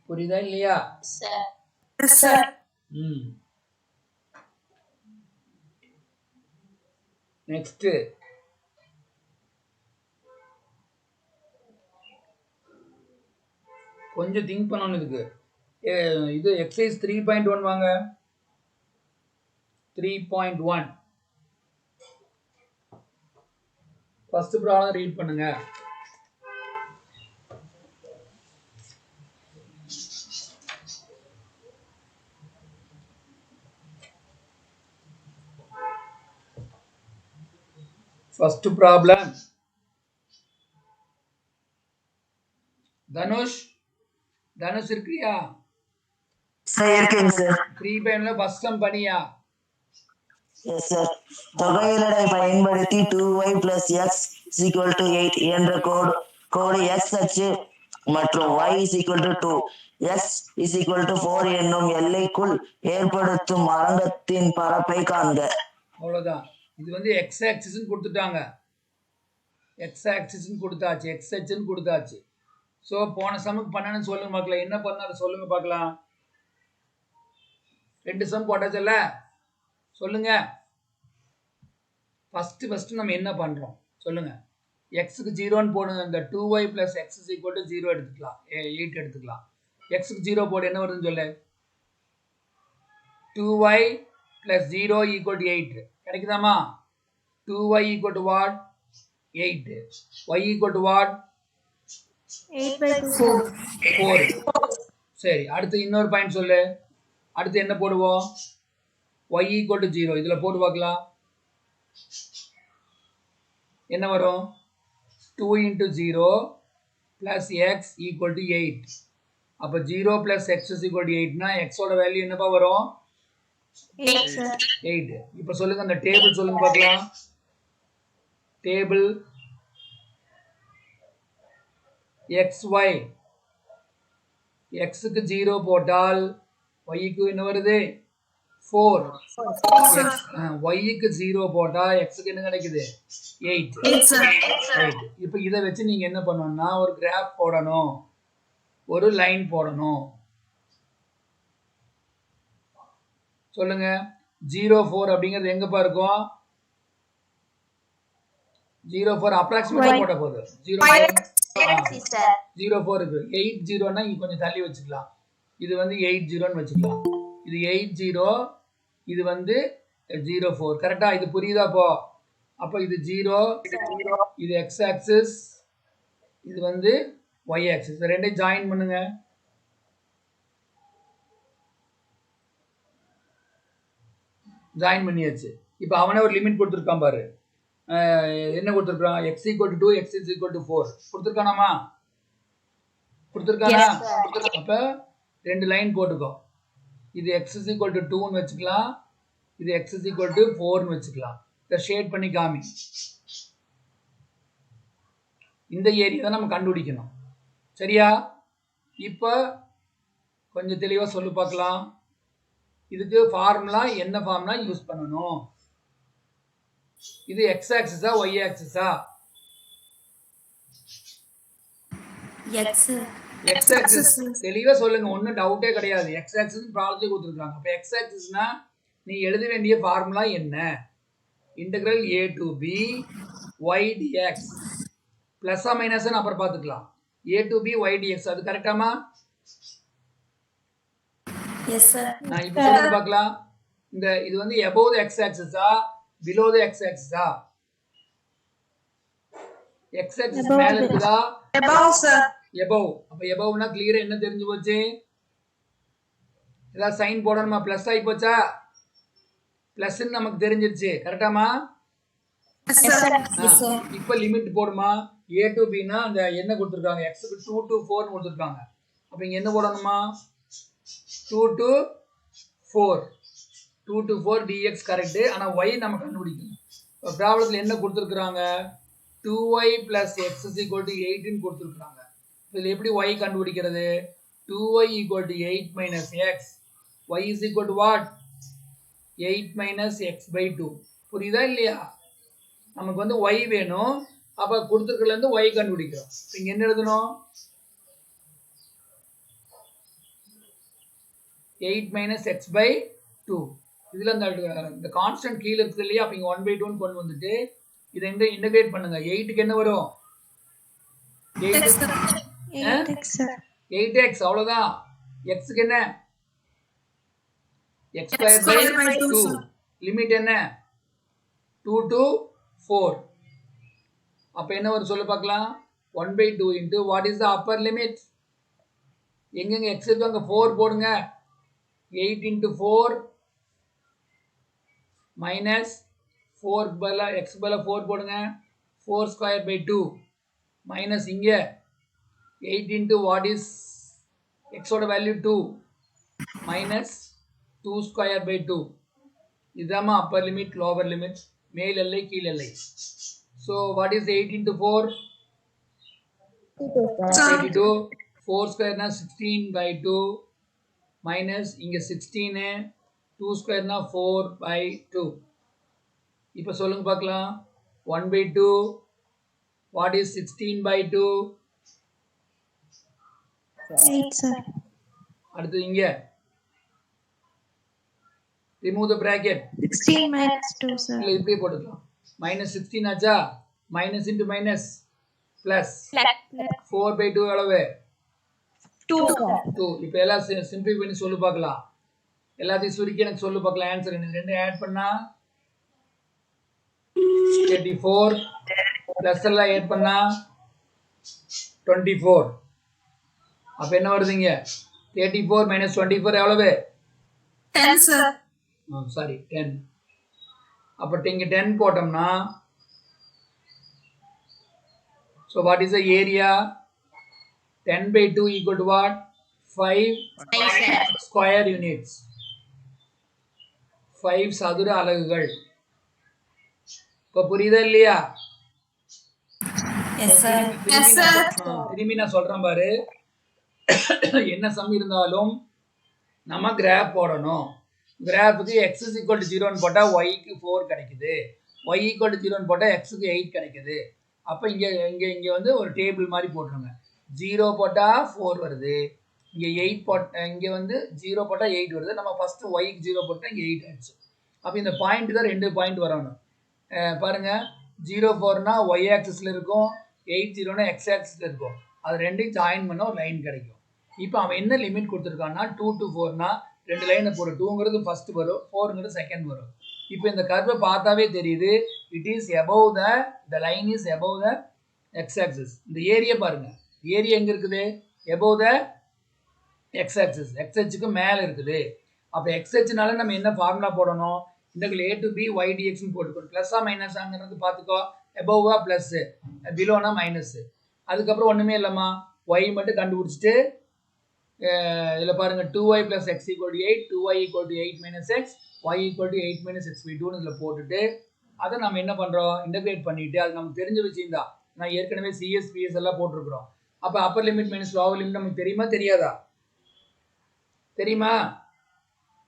[SPEAKER 1] புரியுதா இல்லையா?
[SPEAKER 2] sir.
[SPEAKER 1] நெக்ஸ்ட் கொஞ்சம் திங்க் பண்ணணும் இதுக்கு. இது எக்ஸசைஸ் 3.1 வாங்க. 3.1 ஃபர்ஸ்ட் ப்ராப்ளம் ரீட் பண்ணுங்க. First problem. தனுஷ் இருக்கியா?
[SPEAKER 4] சார் இருக்கேங்க சார்.
[SPEAKER 1] 3.1ல ஃபர்ஸ்ட் சம் பண்ணியா?
[SPEAKER 4] Yes sir. தொகையிடலை பயன்படுத்தி 2y plus x is equal to 8 என்ற கோடு x அச்சு மற்றும் y is equal to 2 x is equal to 4 என்னும் எல்லைக்குள் ஏற்படுத்தும் அரங்கத்தின் பரப்பை காண்க.
[SPEAKER 1] அவ்வளவுதான். இது வந்து x ஆக்சிஸ் கொடுத்துட்டாங்க. x ஆக்சிஸ் கொடுத்தாச்சு, x அச்சுன்னு கொடுத்தாச்சு. ஸோ போன சமுக்கு பண்ணணும்னு சொல்லுங்க பார்க்கலாம். என்ன பண்ணாரு சொல்லுங்க பார்க்கலாம். ரெண்டு சம் போட்டாச்சல்ல சொல்லுங்க ஃபர்ஸ்ட் நம்ம என்ன பண்றோம் சொல்லுங்க எக்ஸுக்கு 0ன்னு போடுங்க இந்த 2y plus x is equal to 0 எடுத்துக்கலாம் 8 எடுத்துக்கலாம் எக்ஸுக்கு 0 போடு என்ன வருதுன்னு சொல்லு 2y plus 0 equal to 8 கிடைக்குதாமா 2y equal to what 8 y equal to what
[SPEAKER 3] 8/2.
[SPEAKER 1] 4 சரி அடுத்து இன்னொரு பாயிண்ட் சொல்லு அடுத்து என்ன போடுவோம் y equal to 0 இதுல போட்டு பார்க்கலாம் என்ன வரும் 2 into 0 plus x equal to 8 அப்ப 0 plus x is equal to 8 னா x ஓட வேல்யூ என்னப்பா வரும்
[SPEAKER 3] 8 sir.
[SPEAKER 1] 8 இப்ப சொல்லுங்க அந்த டேபிள் சொல்லுங்க பார்க்கலாம் டேபிள் xy x க்கு 0 போட்டால் y க்கு என்ன வருது 4 y க்கு 0 போட்டா x க்கு என்ன கிடைக்குது 8 ரைட் இப்போ இத வச்சு நீங்க என்ன பண்ணனும்னா ஒரு கிராஃப் போடணும் ஒரு லைன் போடணும் சொல்லுங்க 04 அப்படிங்கிறது எங்கப்பா இருக்கும் 04 அப்ராக்ஸிமேட்டா போட போகுது 04 இருக்கு 80 னா இங்க கொஞ்சம் தள்ளி வச்சுக்கலாம் இது வந்து 80 ன்னு வச்சுக்கலாம் இது 80 இது வந்து 04 கரெக்ட்டா இது புரியுதா அப்ப இது 0 இது x ஆக்சிஸ் இது வந்து y ஆக்சிஸ் ரெண்டையும் ஜாயின் பண்ணுங்க ஜாயின் பண்ணியாச்சு இப்போ அவனே ஒரு லிமிட் கொடுத்திருக்கான் பாரு என்ன கொடுத்திருக்கான் x = 2 x = 4 கொடுத்திருக்கானாமா கொடுத்திருக்கானா அப்ப ரெண்டு லைன் போட்டுக்கோ இது x = 2 ன்னு வெச்சுக்கலாம் இது x = 4 ன்னு வெச்சுக்கலாம் இத ஷேட் பண்ணி காமி இந்த ஏரியா தான் நம்ம கண்டுபிடிக்கணும் சரியா இப்போ கொஞ்சம் தெளிவா சொல்லு பார்க்கலாம் இதுக்கு ஃபார்முலா என்ன ஃபார்முலா யூஸ் பண்ணனும் இது x ஆக்சிஸா y ஆக்சிஸா x ஆக்சிஸ் தெளிவா சொல்லுங்க ஒண்ணும் டவுட்டே கிடையாது x ஆக்சிஸ் ப்ராப்ளம்ல கொடுத்திருக்காங்க அப்ப x ஆக்சிஸ்னா நீ எழுத வேண்டிய ஃபார்முலா என்ன integral a to b y dx plus ஆ மைனஸ் அப்புறம் பாத்துக்கலாம் a to b y dx அது கரெக்ட்டாமா
[SPEAKER 2] Yes sir.
[SPEAKER 1] நான் இப்போ சொல்லுங்க பார்க்கலாம் இந்த இது வந்து above the x axis ah below the x axis ah x axis மேல இருக்குதா
[SPEAKER 2] Above sir.
[SPEAKER 1] above அப்ப aboveனா கிளியரா என்ன தெரிஞ்சு போச்சு இதா சைன் போடணுமா பிளஸ் ஆயி போச்சா பிளஸ் ன்னு நமக்கு தெரிஞ்சிருச்சு கரெக்ட்டாமா
[SPEAKER 2] Yes sir. Yes sir.
[SPEAKER 1] இப்போ லிமிட் போடுமா a to b னா அந்த என்ன கொடுத்திருக்காங்க x க்கு 2 to 4 ன்னு கொடுத்திருக்காங்க அப்ப இங்க என்ன போடணுமா 2 to 4 2 to 4 dx கரெக்ட் ஆனா y நம்ம கண்டுபிடிக்கணும் இப்ப ப்ராப்ளத்துல என்ன கொடுத்திருக்காங்க 2y plus x is equal to 8 ன்னு கொடுத்திருக்காங்க இதுல எப்படி y கண்டுபிடிக்கிறது 2y equal to 8 minus x y is equal to what 8 minus x by 2 புரியுதா இல்லையா நமக்கு வந்து y வேணும் அப்ப கொடுத்திருக்கல இருந்து y கண்டுபிடிக்கிறோம் இங்க என்ன எழுதணும் 8 minus x by 2 இதுல இந்த கான்ஸ்டன்ட் கீழ இருக்கு இல்லையா அப்ப இங்க 1/2 ன்னு கொண்டு வந்துட்டு இத இன்டகிரேட் பண்ணுங்க 8 க்கு என்ன வரும்
[SPEAKER 3] 8x sir.
[SPEAKER 1] 8x அவ்வளவுதான் x க்கு என்ன x square by 2 லிமிட் என்ன 2 to 4 அப்ப என்ன வரும் சொல்ல பார்க்கலாம் 1/2 into what is the upper limit எங்கங்க x இருக்கு அங்க 4 போடுங்க 8 into 4 minus 4 பல x பல 4 போடுங்க 4 square by 2 minus இங்க 8 into what is x ஓட value 2 minus 2 square by 2 இதாமா upper limit lower limit மேல் எல்லை கீழ் எல்லை so what is 8 into 4 32 4 square na 16 by 2 minus இங்க 16 2 square na 4 by 2 இப்ப சொல்லுங்க பார்க்கலாம் 1/2 what is 16 by 2
[SPEAKER 3] 8 sir.
[SPEAKER 1] அடுத்து இங்க remove the bracket
[SPEAKER 3] 16 minus 2, sir.
[SPEAKER 1] இல்லை இப்படியே போட்டுக்கலாம் மைனஸ் 16 ஆச்சா மைனஸ் இன்ட்டு மைனஸ் ப்ளஸ் 4/2 எவ்வளவு 2 இப்போ எல்லாம் சிம்பிளை பண்ணி சொல்லு பார்க்கலாம் எல்லாத்தையும் சுருக்கி எனக்கு சொல்லு பார்க்கலாம் ஆன்சர் என்ன ரெண்டு ஆட் பண்ணா 34 ப்ளஸ் எல்லாம் ஆட் பண்ணா 24 அப்போ என்ன வருதுங்க 34 minus 24 எவ்வளவு
[SPEAKER 2] 10 sir.
[SPEAKER 1] சாரி 10 அப்போ இங்க 10 போட்டோம்னா so what is the area 10/2 equal to what 5 square units 5 சதுர அலகுகள் இப்போ புரியுதா இல்லையா
[SPEAKER 2] Yes sir. Yes sir.
[SPEAKER 1] திரும்பி நான் சொல்றேன் பாரு என்ன சம் இருந்தாலும் நம்ம கிராஃப் போடணும் கிராஃபுக்கு x is equal to 0 போட்டா y க்கு 4 கிடைக்குது y equal to 0 போட்டா x க்கு 8 கிடைக்குது அப்ப இங்க இங்க இங்க வந்து ஒரு டேபிள் மாதிரி போட்டுருங்க 0 போட்டா 4 வருது இங்க 8 போட்டா இங்க வந்து 0 போட்டா 8 வருது நம்ம ஃபர்ஸ்ட் y க்கு 0 போட்டா இங்க 8 ஆச்சு அப்ப இந்த பாயிண்ட் தான் ரெண்டு பாயிண்ட் வரணும் பாருங்க 04 னா y ஆக்சிஸ்ல இருக்கும் 80 னா x ஆக்சிஸ்ல இருக்கும் அது ரெண்டையும் ஜாயின் பண்ணா ஒரு லைன் கிடைக்கும் இப்போ அவன் என்ன லிமிட் கொடுத்திருக்கான்னா 2 to 4 னா ரெண்டு லைனை போடு 2ங்கிறது ஃபர்ஸ்ட் வரும் 4ங்கிறது செகண்ட் வரும் இப்போ இந்த கர்வை பார்த்தாவே தெரியுது it is above the line is above the x axis இந்த ஏரியா பாருங்க ஏரியா எங்க இருக்குது above the x axis x அச்சுக்கு மேல இருக்குது அப்ப x அச்சுனால நம்ம என்ன ஃபார்முலா போடணும் integral a to b y dx னு போட்டுக்கணும் பிளஸ் ஆ மைனஸ் ஆங்கிறது பாத்துக்கோ above ஆ பிளஸ் பிலோனா மைனஸ் அதுக்கு அப்புறம் ஒண்ணுமே இல்லம்மா y மட்டும் கண்டுபிடிச்சிட்டு இதுல பாருங்க 2y plus x equal to 8 2y equal to 8 minus x y equal to 8 minus x by 2 இதுல போட்டுட்டு அதை நம்ம என்ன பண்றோம் இன்டகிரேட் பண்ணிட்டு அது நமக்கு தெரிஞ்ச விஷயம் தான் நான் ஏற்கனவே CS PS எல்லாம் போட்டுருக்கோம் அப்ப upper limit minus lower limit நமக்கு தெரியுமா தெரியாதா தெரியுமா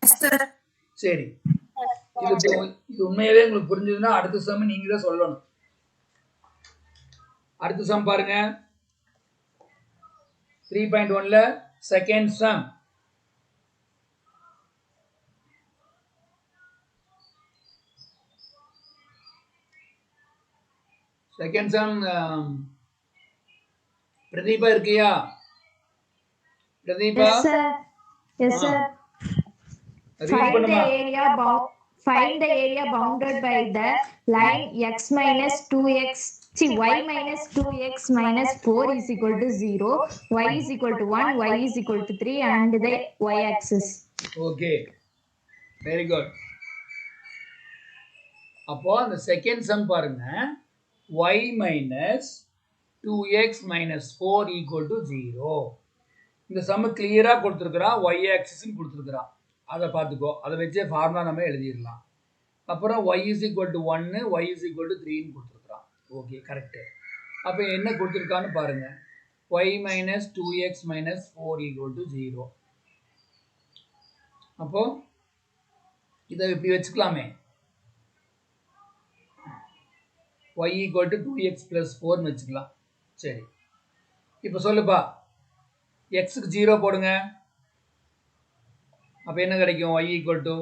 [SPEAKER 2] Yes sir.
[SPEAKER 1] சரி இது உண்மையாவே உங்களுக்கு புரிஞ்சதுன்னா அடுத்த சம் நீங்க தான் சொல்லணும் அடுத்த சம் பாருங்க 3.1ல second sum second sum Pratibha இருக்கியா Pratibha
[SPEAKER 3] Yes, sir. Yes, sir.
[SPEAKER 1] Read பண்ணுமா
[SPEAKER 3] Find the area bounded by the line x minus 2x. See, y minus 2x minus 4 is equal to 0, y is equal to 1, y is equal to 3, and the y axis.
[SPEAKER 1] Okay very good அப்போ அந்த second sum பாருங்க y minus 2x minus 4 equal to 0 இந்த some கிளியரா கொடுத்திருக்கிறான் y axis னு கொடுத்திருக்கிறான் அதை பார்த்துக்கோ அதை வச்சே ஃபார்முலா நம்ம எழுதிடலாம் அப்புறம் y is equal to 1 y is equal to 3 னு கொடுத்திருக்கிறான் ஓகே கரெக்ட் அப்போ என்ன கொடுத்திருக்கான்னு பாருங்க y minus 2x minus 4 equal to 0 அப்போ இதை இப்படி வச்சுக்கலாமே y equal to 2x plus 4 னு வச்சுக்கலாம் சரி இப்போ சொல்லுப்பா x க்கு 0 போடுங்க அப்ப என்ன கிடைக்கும் y equal to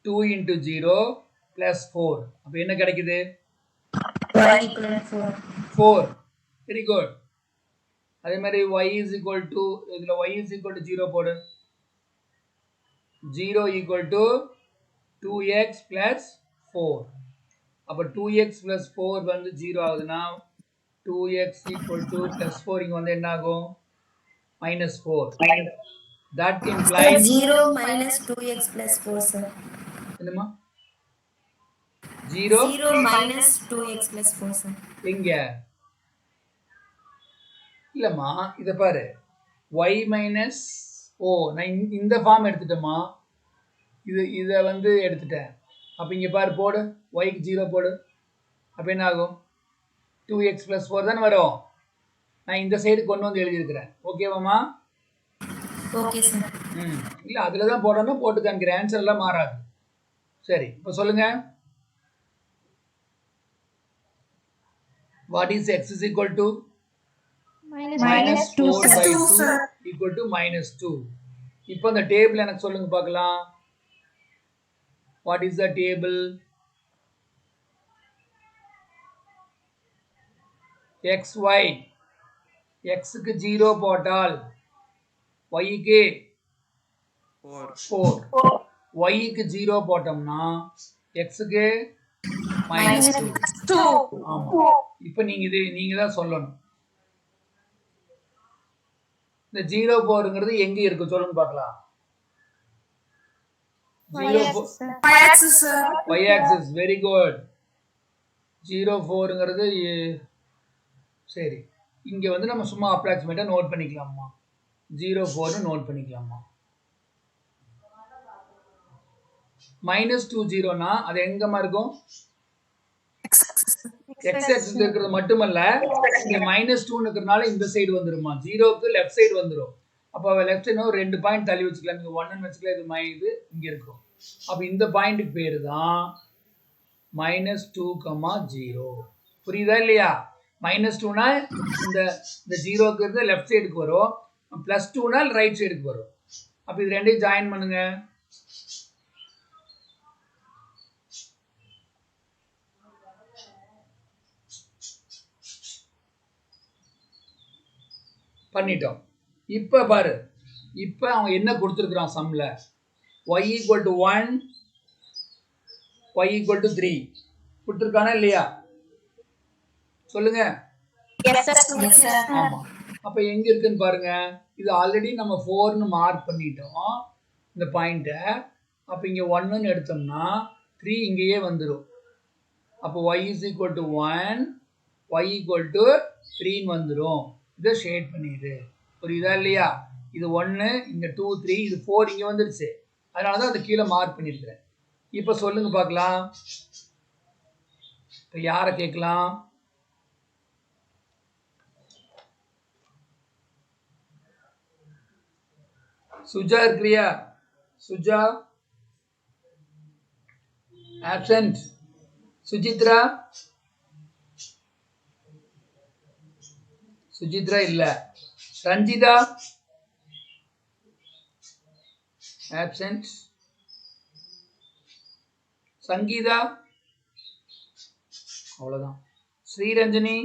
[SPEAKER 1] 2 into 0 plus 4 அப்ப என்ன கிடைக்குது
[SPEAKER 2] Y equal to 4.
[SPEAKER 1] 4 very good அதே மாதிரி y is equal to இதுல y is equal to 0 போடு 0 equal to 2x plus 4 அப்ப 2x plus 4 வந்து 0 ஆகுதுன்னா 2x equal to plus 4 இங்க வந்து என்ன ஆகும் minus 4 that implies
[SPEAKER 2] 0 minus 2x plus 4 sir.
[SPEAKER 1] என்னமா 0
[SPEAKER 2] 0 minus 2x plus 4 sir.
[SPEAKER 1] எங்க இல்லம்மா இத பாரு y minus நான் இந்த ஃபார்ம் எடுத்துட்டேமா இத வந்து எடுத்துட்டேன் அப்ப இங்க பாரு போடு y க்கு 0 போடு அப்ப என்ன ஆகும் 2x plus 4 தான வரும் நான் இந்த சைடு கொண்டு வந்து எழுதி இருக்கறேன் ஓகேவாமா
[SPEAKER 2] Okay sir.
[SPEAKER 1] இல்ல அதுல தான் போடணும் போட்டு காமிக்கிற ஆன்சர் எல்லாம் மாறாது சரி இப்போ சொல்லுங்க what is x is equal to
[SPEAKER 3] Minus 2, sir.
[SPEAKER 1] equal to minus 2 இப்போ அந்த டேபிள் எனக்கு சொல்லுங்க பார்க்கலாம் What is the table? XY. X க்கு 0 போட்டால் y க்கு 4. y க்கு 0 போட்டோம்னா x க்கு
[SPEAKER 2] -2.
[SPEAKER 1] ஆமா. இப்போ நீங்க தான் சொல்லணும். இந்த 04ங்கிறது எங்க இருக்கு சொல்லுங்க பார்க்கலாம். 04
[SPEAKER 2] Y axis sir.
[SPEAKER 1] y axis very good. 04ங்கிறது சரி. இங்க வந்து நம்ம சும்மா அப்ராக்ஸிமேட்டா நோட் பண்ணிக்கலாமா. 04 னு நோட் பண்ணிக்கலாமா. -20 னா அது எங்கமா இருக்கும்? x axis இருக்கிறது மட்டுமல்ல இங்க -2 இருக்கிறனால இந்த சைடு வந்துருமா. 0 க்கு லெஃப்ட் சைடு வந்துரும். அப்ப லெஃப்ட் சைடு ஒரு 2 பாயிண்ட் தள்ளி வச்சுக்கலாம். இங்க 1 ன்னு வச்சுக்கலாம். இது இங்க இருக்கும். அப்ப இந்த பாயிண்ட்க்கு பேரு தான் -2, 0. புரியுதா இல்லையா? -2 னா இந்த 0 க்கு லெஃப்ட் சைடுக்கு வரும். +2 னா ரைட் சைடுக்கு வரும். அப்ப இது ரெண்டையும் ஜாயின் பண்ணுங்க. பண்ணிட்டோம். இப்ப பாரு. இப்ப அவன் என்ன கொடுத்திருக்கான் சம்ல? y = 1 y = 3 கொடுத்திருக்கானா இல்லையா? சொல்லுங்க.
[SPEAKER 2] Yes sir.
[SPEAKER 1] ஆமா. அப்ப எங்க இருக்குன்னு பாருங்க. இது ஆல்ரெடி நம்ம 4 னு மார்க் பண்ணிட்டோம் இந்த பாயிண்ட. அப்ப இங்க 1 னு எடுத்தோம்னா 3 இங்கேயே வந்துரும். அப்ப y = 1 y = 3 னு வந்துரும். இத ஷேட் பண்ணிடு. புரியுதா இல்லையா? இது 1 இங்க 2 3 இது 4 இங்க வந்துருச்சு. அதனால தான் அது கீழ மார்க் பண்ணிருக்கேன். இப்ப சொல்லுங்க பார்க்கலாம். இப்ப யார கேட்கலாம்? சுஜா இருக்கிறியா? சுஜா absent. சுஜித்ரா இல்ல. ரஞ்சிதா absent. சங்கீதா அவ்வளவுதான். Sriranjani,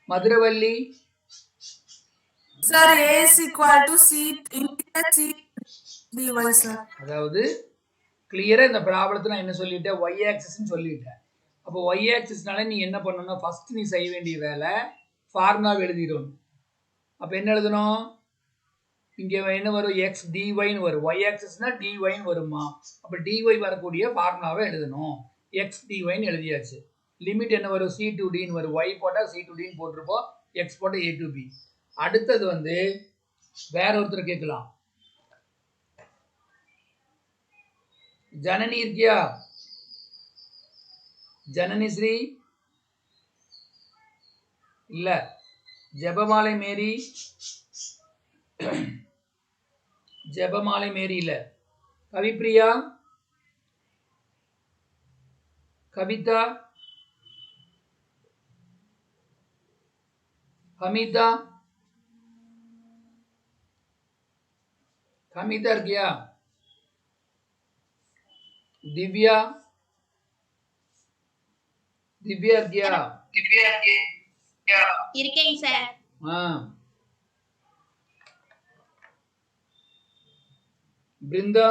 [SPEAKER 1] Madhuravalli
[SPEAKER 2] Sir, A is equal to C into C dy sir.
[SPEAKER 1] அதாவது கிளியரா இந்த ப்ராப்ளத்தை நான் என்ன சொல்லிட்டேன்? y ஆக்சிஸ்னு சொல்லிட்டேன். அப்போ y ஆக்சிஸ்னால நீ என்ன பண்ணணும்னா ஃபர்ஸ்ட் நீ செய்ய வேண்டிய வேலை ஃபார்முலா எழுதிடணும். அப்ப என்ன எழுதணும்? இங்க என்ன வரும்? x dy ன்னு வரும். y ஆக்சிஸ்னா dy ன்னு வருமா? அப்ப dy வரக்கூடிய ஃபார்முலாவை எழுதணும். x dy ன்னு எழுதியாச்சு. லிமிட் என்ன வரும்? c to d ன்னு வரும். y போட்டா c to d ன்னு போட்டுருப்போம். x போட்டா a to b. அடுத்தது வந்து வேற ஒருத்தர் கேட்கலாம். ஜனனி இருக்கியா? ஜனனி ஸ்ரீ இல்ல. ஜெபமாலை மேரி இல்ல. கவிப்ரியா, கவிதா, ஹமிதா இருக்கியா? திவ்யா இருக்கியா?
[SPEAKER 3] இருக்கேங்க சார்.
[SPEAKER 1] பிருந்தா,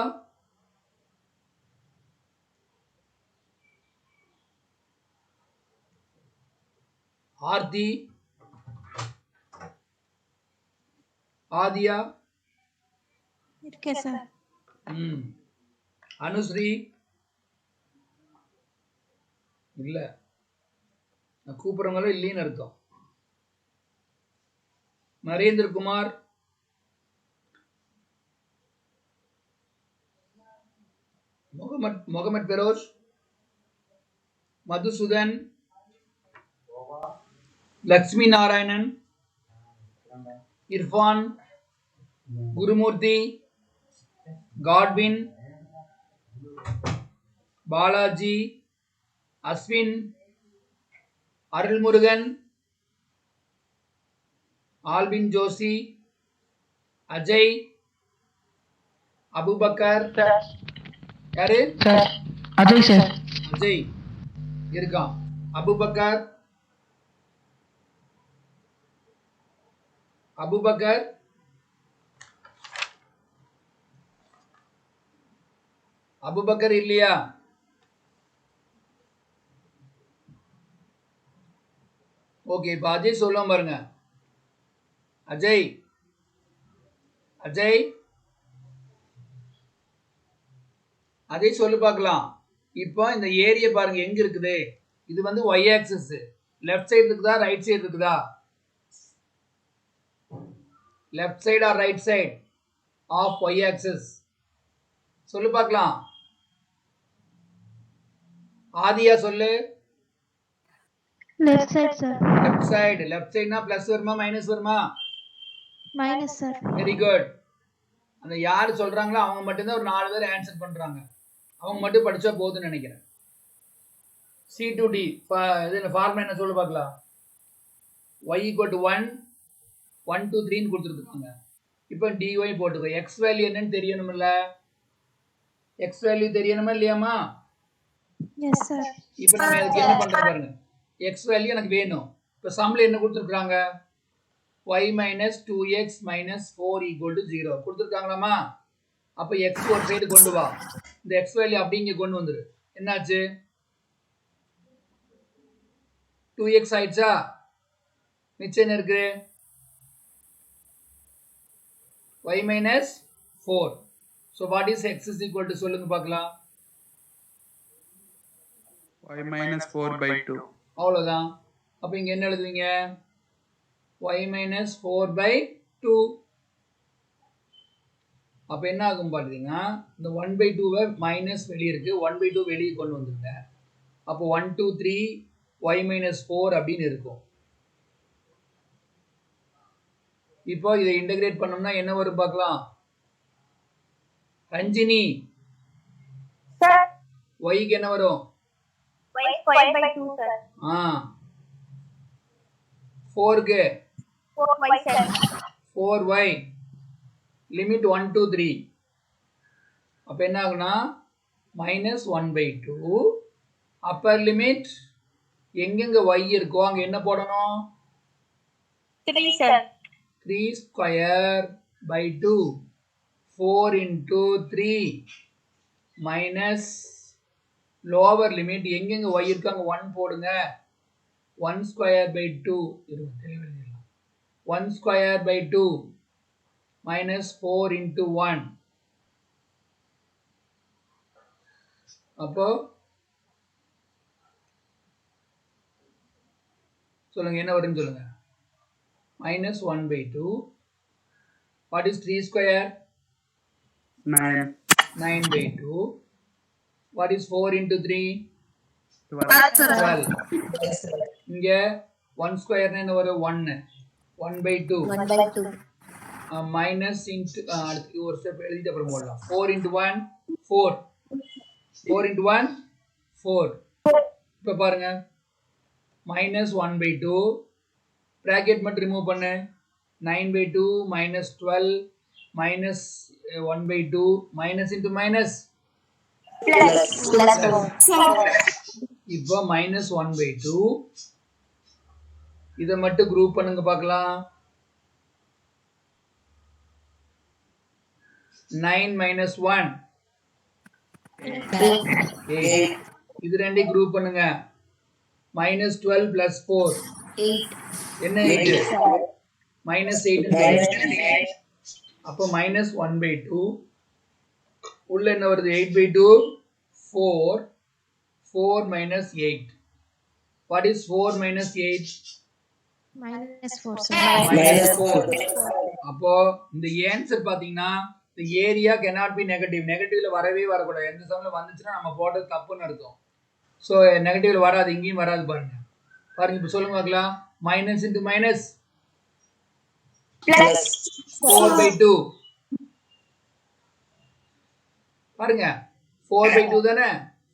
[SPEAKER 1] ஆர்த்தி, ஆதியா
[SPEAKER 3] இருக்கேன் சார்.
[SPEAKER 1] அனுஸ்ரீ இல்ல. நான் கூப்பிடுறவங்களும் இல்லைன்னு அர்த்தம். நரேந்திரகுமார், முகமது பெரோஸ், மதுசூதன், லக்ஷ்மி நாராயணன், இர்ஃபான், குருமூர்த்தி, காட்வின், பாலாஜி, அஸ்வின், அருள்முருகன், ஆல்பின் ஜோசி, அஜய், அபுபக்கர் யாரு?
[SPEAKER 5] Sir Ajay sir.
[SPEAKER 1] அஜய் இருக்கான். அபுபக்கர் அபுபக்கர் அபுபக்கர் இல்லையா? ஓகே, இப்போ அஜய் சொல்லுவோம் பாருங்க. அஜய் அஜய் அஜய் சொல்லு பார்க்கலாம். இப்போ இந்த ஏரியா பாருங்க எங்க இருக்குது. இது வந்து y ஆக்சிஸ். லெஃப்ட் சைடு இருக்குதா ரைட் சைடு இருக்குதா? Left side or right side of y axis? சொல்லு பார்க்கலாம். ஆதியா சொல்லு.
[SPEAKER 3] Left side, sir.
[SPEAKER 1] Left side. Left சைடுனா பிளஸ் வருமா மைனஸ் வருமா?
[SPEAKER 3] Minus, sir.
[SPEAKER 1] Very good. அந்த யார் சொல்றாங்களோ அவங்க மட்டும்தான் ஒரு 4 பேர் ஆன்சர் பண்றாங்க. அவங்க மட்டும் படிச்சா போதும்னு நினைக்கிறேன். C2D இது ஃபார்முலா என்ன சொல்லு பார்க்கலாம். y = 1 1 2 3 ன்னு கொடுத்துருக்காங்க. இப்போ dy போட்டுக்கோ. x வேல்யூ என்னன்னு தெரியணும்ல? x வேல்யூ தெரியணுமா இல்லையாமா?
[SPEAKER 3] Yes, sir.
[SPEAKER 1] இப்போ நம்ம அதுக்கு என்ன பண்றோம் பாருங்க. x வேல்யூ எனக்கு வேணும். இப்போ சம்ல என்ன கொடுத்துருக்காங்க? y - 2x - 4 = 0 கொடுத்துருக்காங்களாமா? அப்போ x ஒரு சைடு கொண்டு வா. இந்த x வேல்யூ அப்படி இங்க கொண்டு வந்துரு. என்னாச்சு? 2x ஆயிடுச்சா? மிச்சம் என்ன இருக்கு? y - 4. So what is x is equal to சொல்லுங்க பார்க்கலாம்.
[SPEAKER 5] y minus 4/2.
[SPEAKER 1] அவ்வளவுதான். அப்ப இங்க என்ன எழுதுவீங்க? y - 4/2. அப்ப என்ன ஆகும் பாத்தீங்கன்னா இந்த 1/2 மைனஸ் வெளியே இருக்கு. 1/2 வெளியே கொண்டு வந்துருங்க. அப்போ 1 2 3 y - 4 அப்படின்னு இருக்கும். இப்போ இதை இன்டகிரேட் பண்ணோம்னா என்ன வரும் பார்க்கலாம். ரஞ்சினி y க்கு என்ன வரும்?
[SPEAKER 6] y square/2 sir.
[SPEAKER 1] 4 க்கு
[SPEAKER 6] 4y sir.
[SPEAKER 1] 4y limit 1 2 3. அப்ப என்ன ஆகுனா -1/2 அப்பர் லிமிட் எங்கெங்க y இருக்கோ அங்க என்ன போடணும்?
[SPEAKER 6] 3 sir.
[SPEAKER 1] 3 square by 2 4 into 3 minus lower limit எங்கெங்க y இருக்கு அங்க 1 போடுங்க. 1 square by 2 1 square by 2 minus 4 into 1. அப்போ சொல்லுங்க என்ன வரும்னு சொல்லுங்க. -1/2. What is 3 square?
[SPEAKER 5] 9.
[SPEAKER 1] 9/2. What is 4 into 3?
[SPEAKER 5] 12.
[SPEAKER 1] 12. இங்க 1 square என்ன வரும்? 1. 1/2.
[SPEAKER 6] 1/2.
[SPEAKER 1] Minus into அடுத்து ஒரு ஸ்டெப் எழுதிட்டு அப்புறம் போடலாம். 4 into 1 4. 4 into 1 4. இப்ப பாருங்க -1/2 bracket மட்டும் ரிமூவ் பண்ணு. 9/2 minus 12 minus 1/2 minus into minus
[SPEAKER 6] Plus.
[SPEAKER 1] இப்போ -1/2 இதை மட்டும் குரூப் பண்ணுங்க பார்க்கலாம். 9 minus 1 8. இது ரெண்டையும் குரூப் பண்ணுங்க. -12 plus 4 என்ன -8. அப்போ -1/2 உள்ள என்ன வருது? 8/2 4 4 minus 8. What is 4 minus 8?
[SPEAKER 3] -4, sir.
[SPEAKER 1] -4. அப்போ இந்த ஆன்சர் பாத்தீங்கன்னா the area cannot be negative. நெகட்டிவ்ல வரவே வரக்கூடாது. எந்த சம்ல வந்துச்சுன்னா நம்ம போட்டது தப்புன்னு அர்த்தம். ஸோ நெகட்டிவ்ல வராது, இங்கேயும் வராது பாருங்க. பாருங்க இப்போ சொல்லுங்க பார்க்கலாம். Minus into minus
[SPEAKER 6] Plus.
[SPEAKER 1] 4/2. பாருங்க 4/2 தானே.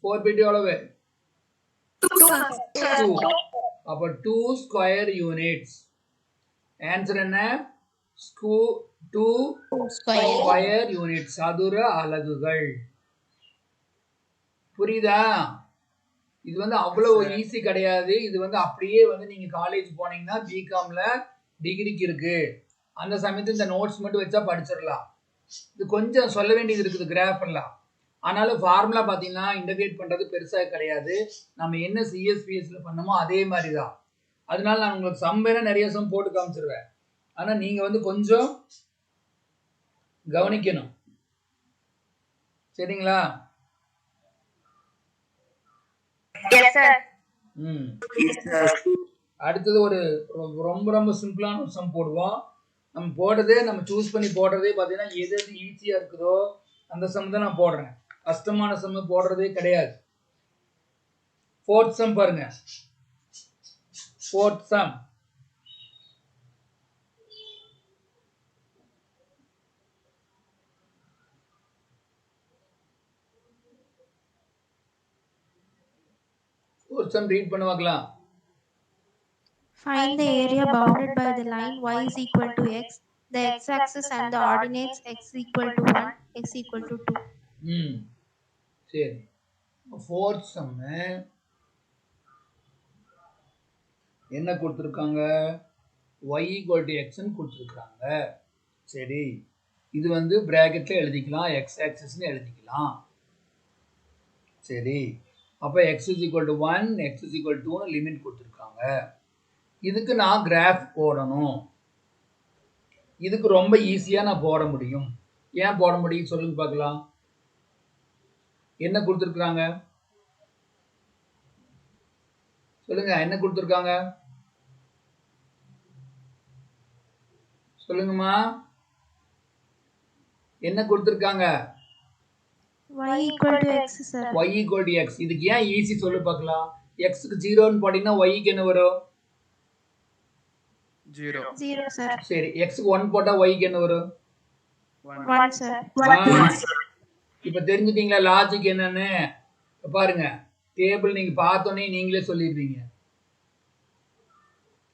[SPEAKER 1] 4/2 எவ்வளவு? 2. அப்போ 2 ஸ்கொயர் யூனிட்ஸ். ஆன்சர் என்ன? 2 ஸ்கொயர் யூனிட் சதுர அலகுகள். புரியுதா? இது வந்து அவ்வளவு ஈஸி கிடையாது. இது வந்து அப்படியே வந்து நீங்க காலேஜ் போனீங்கன்னா பிகாம்ல டிகிரிக்கு இருக்கு. அந்த சமயத்துல இந்த நோட்ஸ் மட்டும் வச்சா படிச்சிடலாம். இது கொஞ்சம் சொல்ல வேண்டியது இருக்குது கிராஃப் எல்லாம். ஆனாலும் ஃபார்முலா பார்த்தீங்கன்னா இன்டகிரேட் பண்றது பெருசாக கிடையாது. நம்ம என்ன சிஎஸ்பிஎஸ்ல பண்ணமோ அதே மாதிரி தான். அதனால நான் உங்களுக்கு சம் வேணா நிறைய சம் போட்டு காமிச்சிருவேன். ஆனா நீங்க வந்து கொஞ்சம் கவனிக்கணும். சரிங்களா?
[SPEAKER 6] Yes, sir.
[SPEAKER 1] அடுத்தது ஒரு ரொம்ப ரொம்ப சிம்பிளான ஒரு சம் போடுவோம். நம்ம போடுறதே நம்ம சூஸ் பண்ணி போடுறதே பார்த்தீங்கன்னா எது எது ஈஸியாக இருக்குதோ அந்த சம் தான் நான் போடுறேன். கஷ்டமான சம் போடுறதே கிடையாது. 4th சம் பாருங்க. 4th some. ஒரு சம் ரீட் பண்ண பார்க்கலாம்.
[SPEAKER 3] Find the area bounded by the line y is equal to x, the x-axis and the ordinates x equal to 1, x equal to 2.
[SPEAKER 1] சரி. 4th சம் என்ன கொடுத்துருக்காங்க? y equal to x ன்னு கொடுத்துருக்காங்க. சரி, இது வந்து பிராக்கெட்ல எழுதிக்கலாம், x ஆக்சிஸ்னு எழுதிக்கலாம். சரி, அப்போ x is equal to 1, x is equal to 2 limit கொடுத்துருக்காங்க. இதுக்கு நான் கிராஃப் போடணும். இதுக்கு ரொம்ப ஈஸியா நான் போட முடியும். ஏன் போட முடியும் சொல்லுங்க பார்க்கலாம். என்ன கொடுத்துருக்காங்க சொல்லுங்க, என்ன கொடுத்துருக்காங்க சொல்லுங்கம்மா, என்ன கொடுத்துருக்காங்க?
[SPEAKER 3] y equal to x, sir.
[SPEAKER 1] y equal to x. இதுக்கு ஏன் ஈஸி சொல்லு பார்க்கலாம். x க்கு 0ன்னு போட்டீங்கன்னா y க்கு என்ன வரும்?
[SPEAKER 5] 0.
[SPEAKER 3] 0, sir.
[SPEAKER 1] சரி, x க்கு 1 போட்டா y க்கு என்ன வரும்?
[SPEAKER 3] 1, sir.
[SPEAKER 1] இப்ப தெரிஞ்சுட்டீங்களா லாஜிக் என்னன்னு? பாருங்க, டேபிள் நீங்க பார்த்தோன்னே நீங்களே சொல்லிடுவீங்க.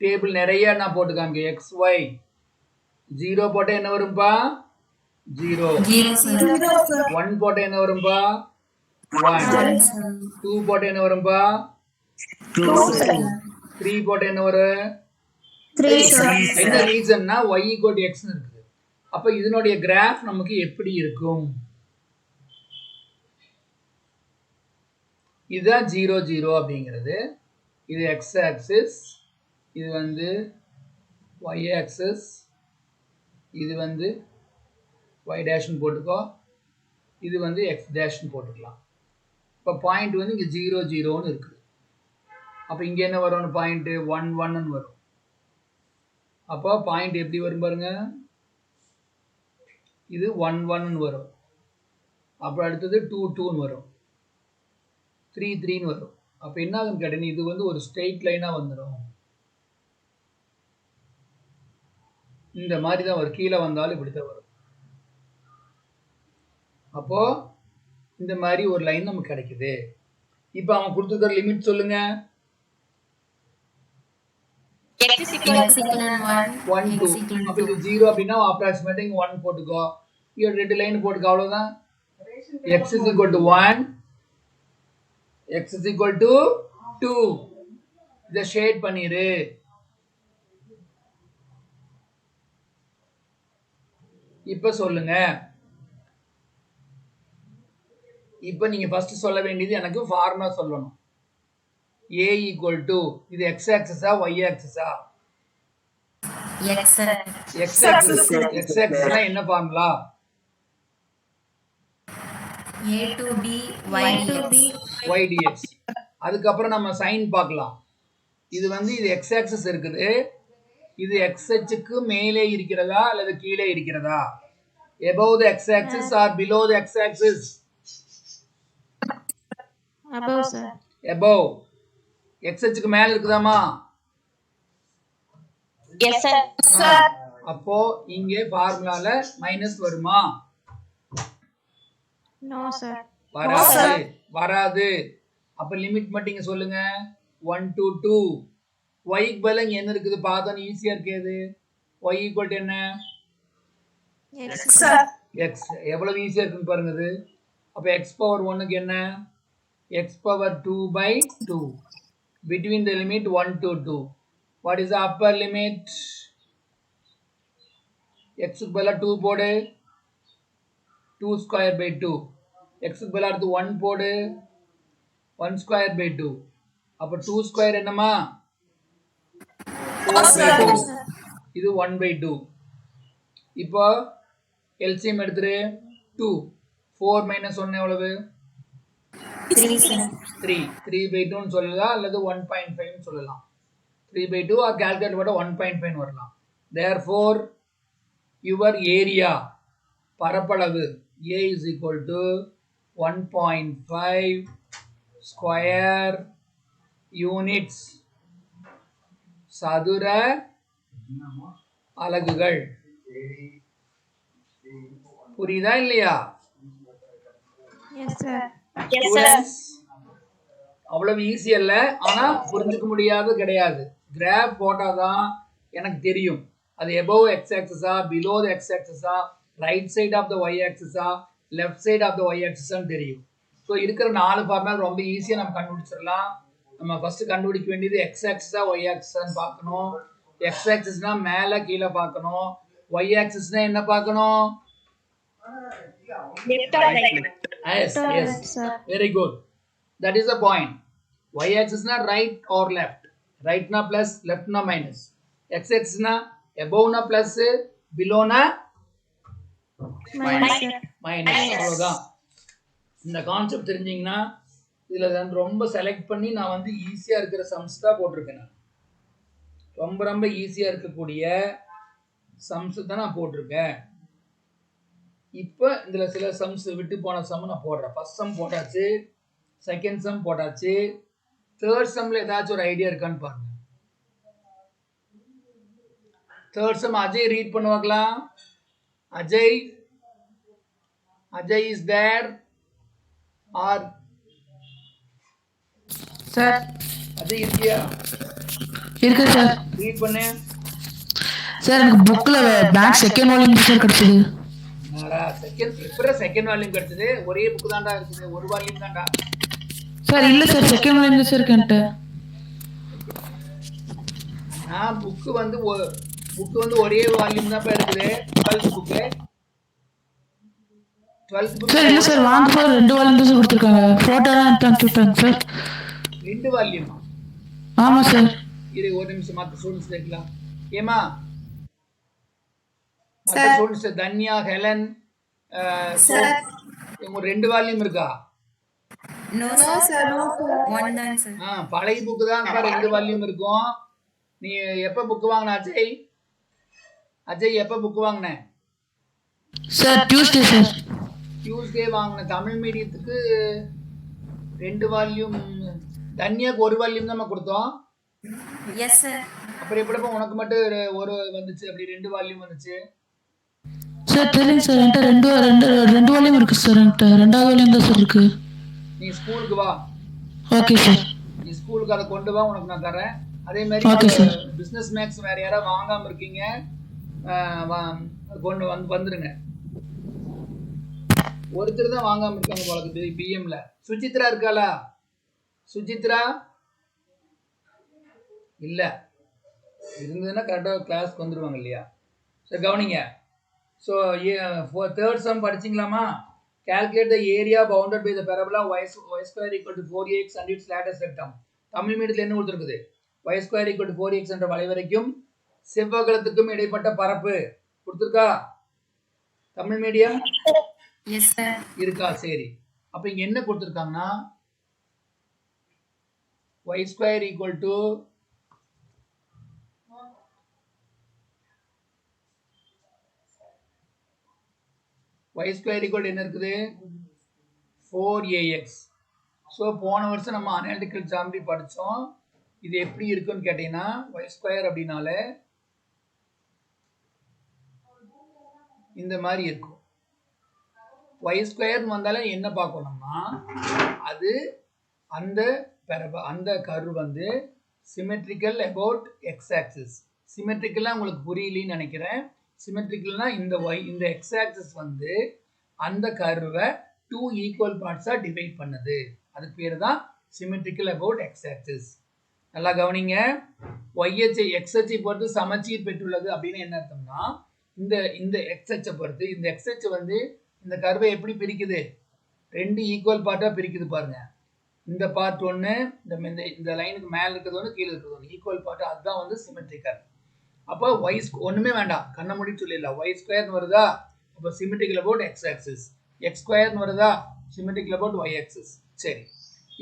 [SPEAKER 1] டேபிள் நிறைய நான் போட்டு காமிக்க. x y 0 போட்டா என்ன வரும்பா? 0. 1 போட்டா என்ன வரும்பா? 1. 2 போட்டா என்ன வரும்பா? 2. 3 போட்டா என்ன வரும்? 3. என்ன ரீசன்னா y equal to x ன்னு இருக்குது. அப்ப இதனுடைய கிராஃப் நமக்கு எப்படி இருக்கும்? இதுதான் 0 0 அப்படிங்கிறது. இது x ஆக்சிஸ், இது வந்து y ஆக்சிஸ், இது வந்து y டேஷ்னு போட்டுக்கோ, இது வந்து x டேஷ்னு போட்டுக்கலாம். இப்போ பாயிண்ட் வந்து இங்கே 0 0ன்னு இருக்குது. அப்போ இங்கே என்ன வரும்னு பாயிண்ட் 1 1ன்னு வரும். அப்போ பாயிண்ட் எப்படி வரும் பாருங்க, இது 1 1ன்னு வரும். அப்புறம் அடுத்தது 2 2ன்னு வரும், 3 3ன்னு வரும். அப்போ என்ன ஆகுன்னு கேட்டீங்கன்னா இது வந்து ஒரு ஸ்ட்ரெயிட் லைனாக வந்துடும். இந்த மாதிரி தான் வரும். கீழே வந்தாலும் இப்படி தான் வரும். அப்போ இந்த மாதிரி ஒரு லைன் நமக்கு கிடைக்குது. இப்போ அவன் கொடுத்துருக்கிற லிமிட் சொல்லுங்க.
[SPEAKER 6] X is equal to
[SPEAKER 1] 1 2. அப்போ இது 0 அப்படின்னா அப்ராக்சிமேட்டா இங்க 1 போட்டுக்கோ. இங்க ரெண்டு லைன் போட்டுக்கோ, அவ்வளவுதான். x is equal to 1, x is equal to 2. இதை ஷேட் பண்ணிரு. இப்ப சொல்லுங்க. இப்ப நீங்க ஃபர்ஸ்ட் சொல்ல வேண்டியது எனக்கு ஃபார்முலா சொல்லணும். a equal to, இது x ஆக்சிஸா y ஆக்சிஸா?
[SPEAKER 6] x
[SPEAKER 1] ஆக்சிஸ்னா என்ன formula?
[SPEAKER 6] a to b y
[SPEAKER 1] dx. அதுக்கப்புறம் நம்ம சைன் பார்க்கலாம். இது வந்து இது x ஆக்சிஸ் இருக்குது. இது x அச்சுக்கு மேலே இருக்கிறதா அல்லது கீழே இருக்கிறதா? above the x axis or below the x axis?
[SPEAKER 3] Above, sir.
[SPEAKER 1] above. x அச்சுக்கு மேல இருக்குதாமா?
[SPEAKER 6] yes sir
[SPEAKER 1] அப்போ இங்கே ஃபார்முலால மைனஸ் வருமா?
[SPEAKER 3] No, sir.
[SPEAKER 1] வராது. அப்ப லிமிட் மட்டும் இங்க சொல்லுங்க. 1 to 2. y க்கு பதிலா இங்க என்ன இருக்குது பார்த்தோம், ஈஸியா இருக்குது. y equal to என்ன?
[SPEAKER 2] sir.
[SPEAKER 1] எக்ஸ் எவ்வளவு ஈஸியாக இருக்குன்னு பாருங்க இது. அப்போ எக்ஸ் பவர் ஒன்னுக்கு என்ன, X power 2/2 between the limit 1 to 2. What is the upper limit? x க்கு பதிலா 2 போடு, 2 square by 2. x க்கு பதிலா அடுத்து 1 போடு, 1 square by 2. அப்போ 2 square என்னமா, 4/2. இது 1/2. இப்போ எல்சிஎம் எடுத்துரு, 2 4 minus 1 எவ்வளவு, 3 3/2 சொல்லலாம் அல்லது 1.5 சொல்லலாம். 3/2 or calculate போட 1.5 வரலாம். Therefore your area பரப்பளவு A is equal to 1.5 square units சதுர அலகுகள். புரியுதா இல்லையா?
[SPEAKER 3] Yes, sir.
[SPEAKER 1] Students, அவ்வளவு ஈஸி அல்ல, ஆனா புரிஞ்சுக்க முடியாது கிடையாது. கிராஃப் போட்டாதான் எனக்கு தெரியும் அது above x axis below the x axis right side of the y axis left side of the y axis தெரியும். ஸோ இருக்கிற 4 ஃபார்முலா ரொம்ப ஈஸியா நம்ம கண்டுபிடிச்சிடலாம். நம்ம ஃபர்ஸ்ட் கண்டுபிடிக்க வேண்டியது x axis y axis பார்க்கணும். x axisனா மேல கீழே பார்க்கணும். y axisனா என்ன பார்க்கணும்? Yes, very good. That is the point. Y axis na right or left, right na plus, left na minus. X axis na above na plus, below na minus. அவ்வளவுதான். இந்த concept தெரிஞ்சீங்கன்னா இதுல தான் ரொம்ப செலக்ட் பண்ணி நான் வந்து ஈஸியா இருக்கிற சம்ஸ் தான் போட்டிருக்கேன். ரொம்ப ரொம்ப ஈஸியா இருக்கக்கூடிய சம்ஸ் தான் நான் போட்டிருக்கேன். இப்போ இதுல சில சம்ஸ் விட்டு போன சம் நான் போடுறேன். ஃபர்ஸ்ட் சம் போட்டாச்சு, செகண்ட் சம் போட்டாச்சு, தேர்ட் சம்ல ஏதாச்சும் ஒரு ஐடியா இருக்கான்னு பாருங்க. தேர்ட் சம் அஜய் ரீட் பண்ணுவாங்களா? Ajay is there or
[SPEAKER 5] sir?
[SPEAKER 1] Ajay இருக்கியா?
[SPEAKER 5] இருக்கு சார்.
[SPEAKER 1] ரீட் பண்ணு
[SPEAKER 5] சார். எனக்கு புக்ல பேக் செகண்ட் வால்யூம் சார் கிடைச்சது.
[SPEAKER 1] செகண்ட் வால்யூம் கிடைச்சது? ஒரே புக் தான்டா இருக்குது, ஒரு வால்யூம் தான்டா.
[SPEAKER 5] சார் இல்ல சார், செகண்ட் வால்யூம் சார் இருக்கேன்ட்ட.
[SPEAKER 1] நான் புக் வந்து ஒரே வால்யூம் தான் இருக்குது. 12th book. 12th book
[SPEAKER 5] sir இல்ல சார், வாங்க சார், 2 வால்யூம் தான் கொடுத்திருக்காங்க. போட்டோ தான் அனுப்பி விட்டாங்க சார்.
[SPEAKER 1] 2 வால்யூமா?
[SPEAKER 5] ஆமா சார்.
[SPEAKER 1] இது ஒரு நிமிஷம் மத்த ஸ்டூடண்ட்ஸ் கேட்கலாம். ஏமா மத்த ஸ்டூடண்ட்ஸ் தன்யா, ஹெலன், ஒரு 2 வால்யூம் இருக்கா?
[SPEAKER 6] No sir, one தான் sir.
[SPEAKER 1] பழைய புக் தான் சார் 2 வால்யூம் இருக்கும். நீ எப்ப புக் வாங்கின அஜய்? எப்ப புக் வாங்கின
[SPEAKER 5] சார்? Tuesday sir.
[SPEAKER 1] டியூஸ்டே வாங்கின. தமிழ் மீடியத்துக்கு 2 வால்யூம், தன்யாக்கு 1 வால்யூம் தான் கொடுத்தோம்.
[SPEAKER 6] Yes sir.
[SPEAKER 1] அப்புறம் எப்படிப்பா உனக்கு மட்டும் ஒரு வந்துச்சு, அப்படி 2 வால்யூம் வந்துச்சு?
[SPEAKER 5] சார் தெரியும் சார், என்கிட்ட ரெண்டு வால்யூம் இருக்கு சார். என்கிட்ட 2வது வால்யூம் தான் சார் இருக்கு.
[SPEAKER 1] நீ ஸ்கூலுக்கு வா.
[SPEAKER 5] Okay sir.
[SPEAKER 1] நீ ஸ்கூலுக்கு அதை கொண்டு வா, உனக்கு நான் தரேன். அதே மாதிரி பிசினஸ் மேக்ஸ் வேற யாராவது வாங்காம இருக்கீங்க, கொண்டு வந்துருங்க. ஒருத்தர் தான் வாங்காம இருக்காங்க போலக்குது பிஎம்ல. சுஜித்ரா இருக்காளா? சுஜித்ரா இல்ல, இருந்ததுன்னா கரெக்டாக கிளாஸ்க்கு வந்துருவாங்க இல்லையா? சரி கவனிங்க. ஸோ தேர்ட் சம் படிச்சிங்களாமா? Calculate the area bounded by the parabola y square equal to 4x and its lattice rectum. Tamil மீடியத்தில் என்ன கொடுத்துருக்குது? y square equal to 4x என்ற வளைவரைக்கும் செவ்வகலத்துக்கும் இடைப்பட்ட பரப்பு கொடுத்துருக்கா? Tamil medium
[SPEAKER 6] Yes sir.
[SPEAKER 1] இருக்கா? சரி, அப்ப இங்க என்ன கொடுத்துருக்காங்கன்னா y square equal to என்ன இருக்குது? 4ax. ஸோ போன வருஷம் நம்ம அனாலிட்டிக்கல் ஜாமெட்ரி படித்தோம். இது எப்படி இருக்குன்னு கேட்டீங்கன்னா, y ஸ்கொயர் அப்படின்னாலே இந்த மாதிரி இருக்கும். y ஸ்கொயர்னு வந்தாலே என்ன பார்க்கணும்னா, அது அந்த கர்வ் வந்து சிமெட்ரிக்கல் அபவுட் x ஆக்சிஸ். சிமெட்ரிக்கலாக உங்களுக்கு புரியலன்னு நினைக்கிறேன். சிமெட்ரிக்கல்னா இந்த இந்த எக்ஸ் ஆக்சிஸ் வந்து அந்த கர்வை 2 ஈக்குவல் பார்ட்ஸா டிவைட் பண்ணுது. அதுக்கு பேர் தான் சிமெட்ரிக்கல் அபவுட் எக்ஸ் ஆக்சிஸ். நல்லா கவனிங்க. y அச்சை x அச்சை பொறுத்து சமச்சீர் பெற்றுள்ளது அப்படின்னு என்ன அர்த்தம்னா, இந்த x அச்சை பொறுத்து இந்த x அச்சு வந்து இந்த கர்வை எப்படி பிரிக்குது, 2 ஈக்குவல் பார்ட்டா பிரிக்குது பாருங்க. இந்த பார்ட் ஒன்று, இந்த லைனுக்கு மேலே இருக்கிறது ஒன்று, கீழே இருக்கிறது ஒன்று, ஈக்குவல் பார்ட். அதுதான் வந்து சிமெட்ரிக்கல். அப்போ y ஒன்றுமே வேண்டாம், கண்ணை மூடி சொல்லிடலாம். y ஸ்கொயர்னு வருதா, அப்போ symmetrical about X axis. X ஸ்கொயர்னு வருதா, சிமெட்ரிக்கல் அபவுட் y ஆக்சிஸ். சரி,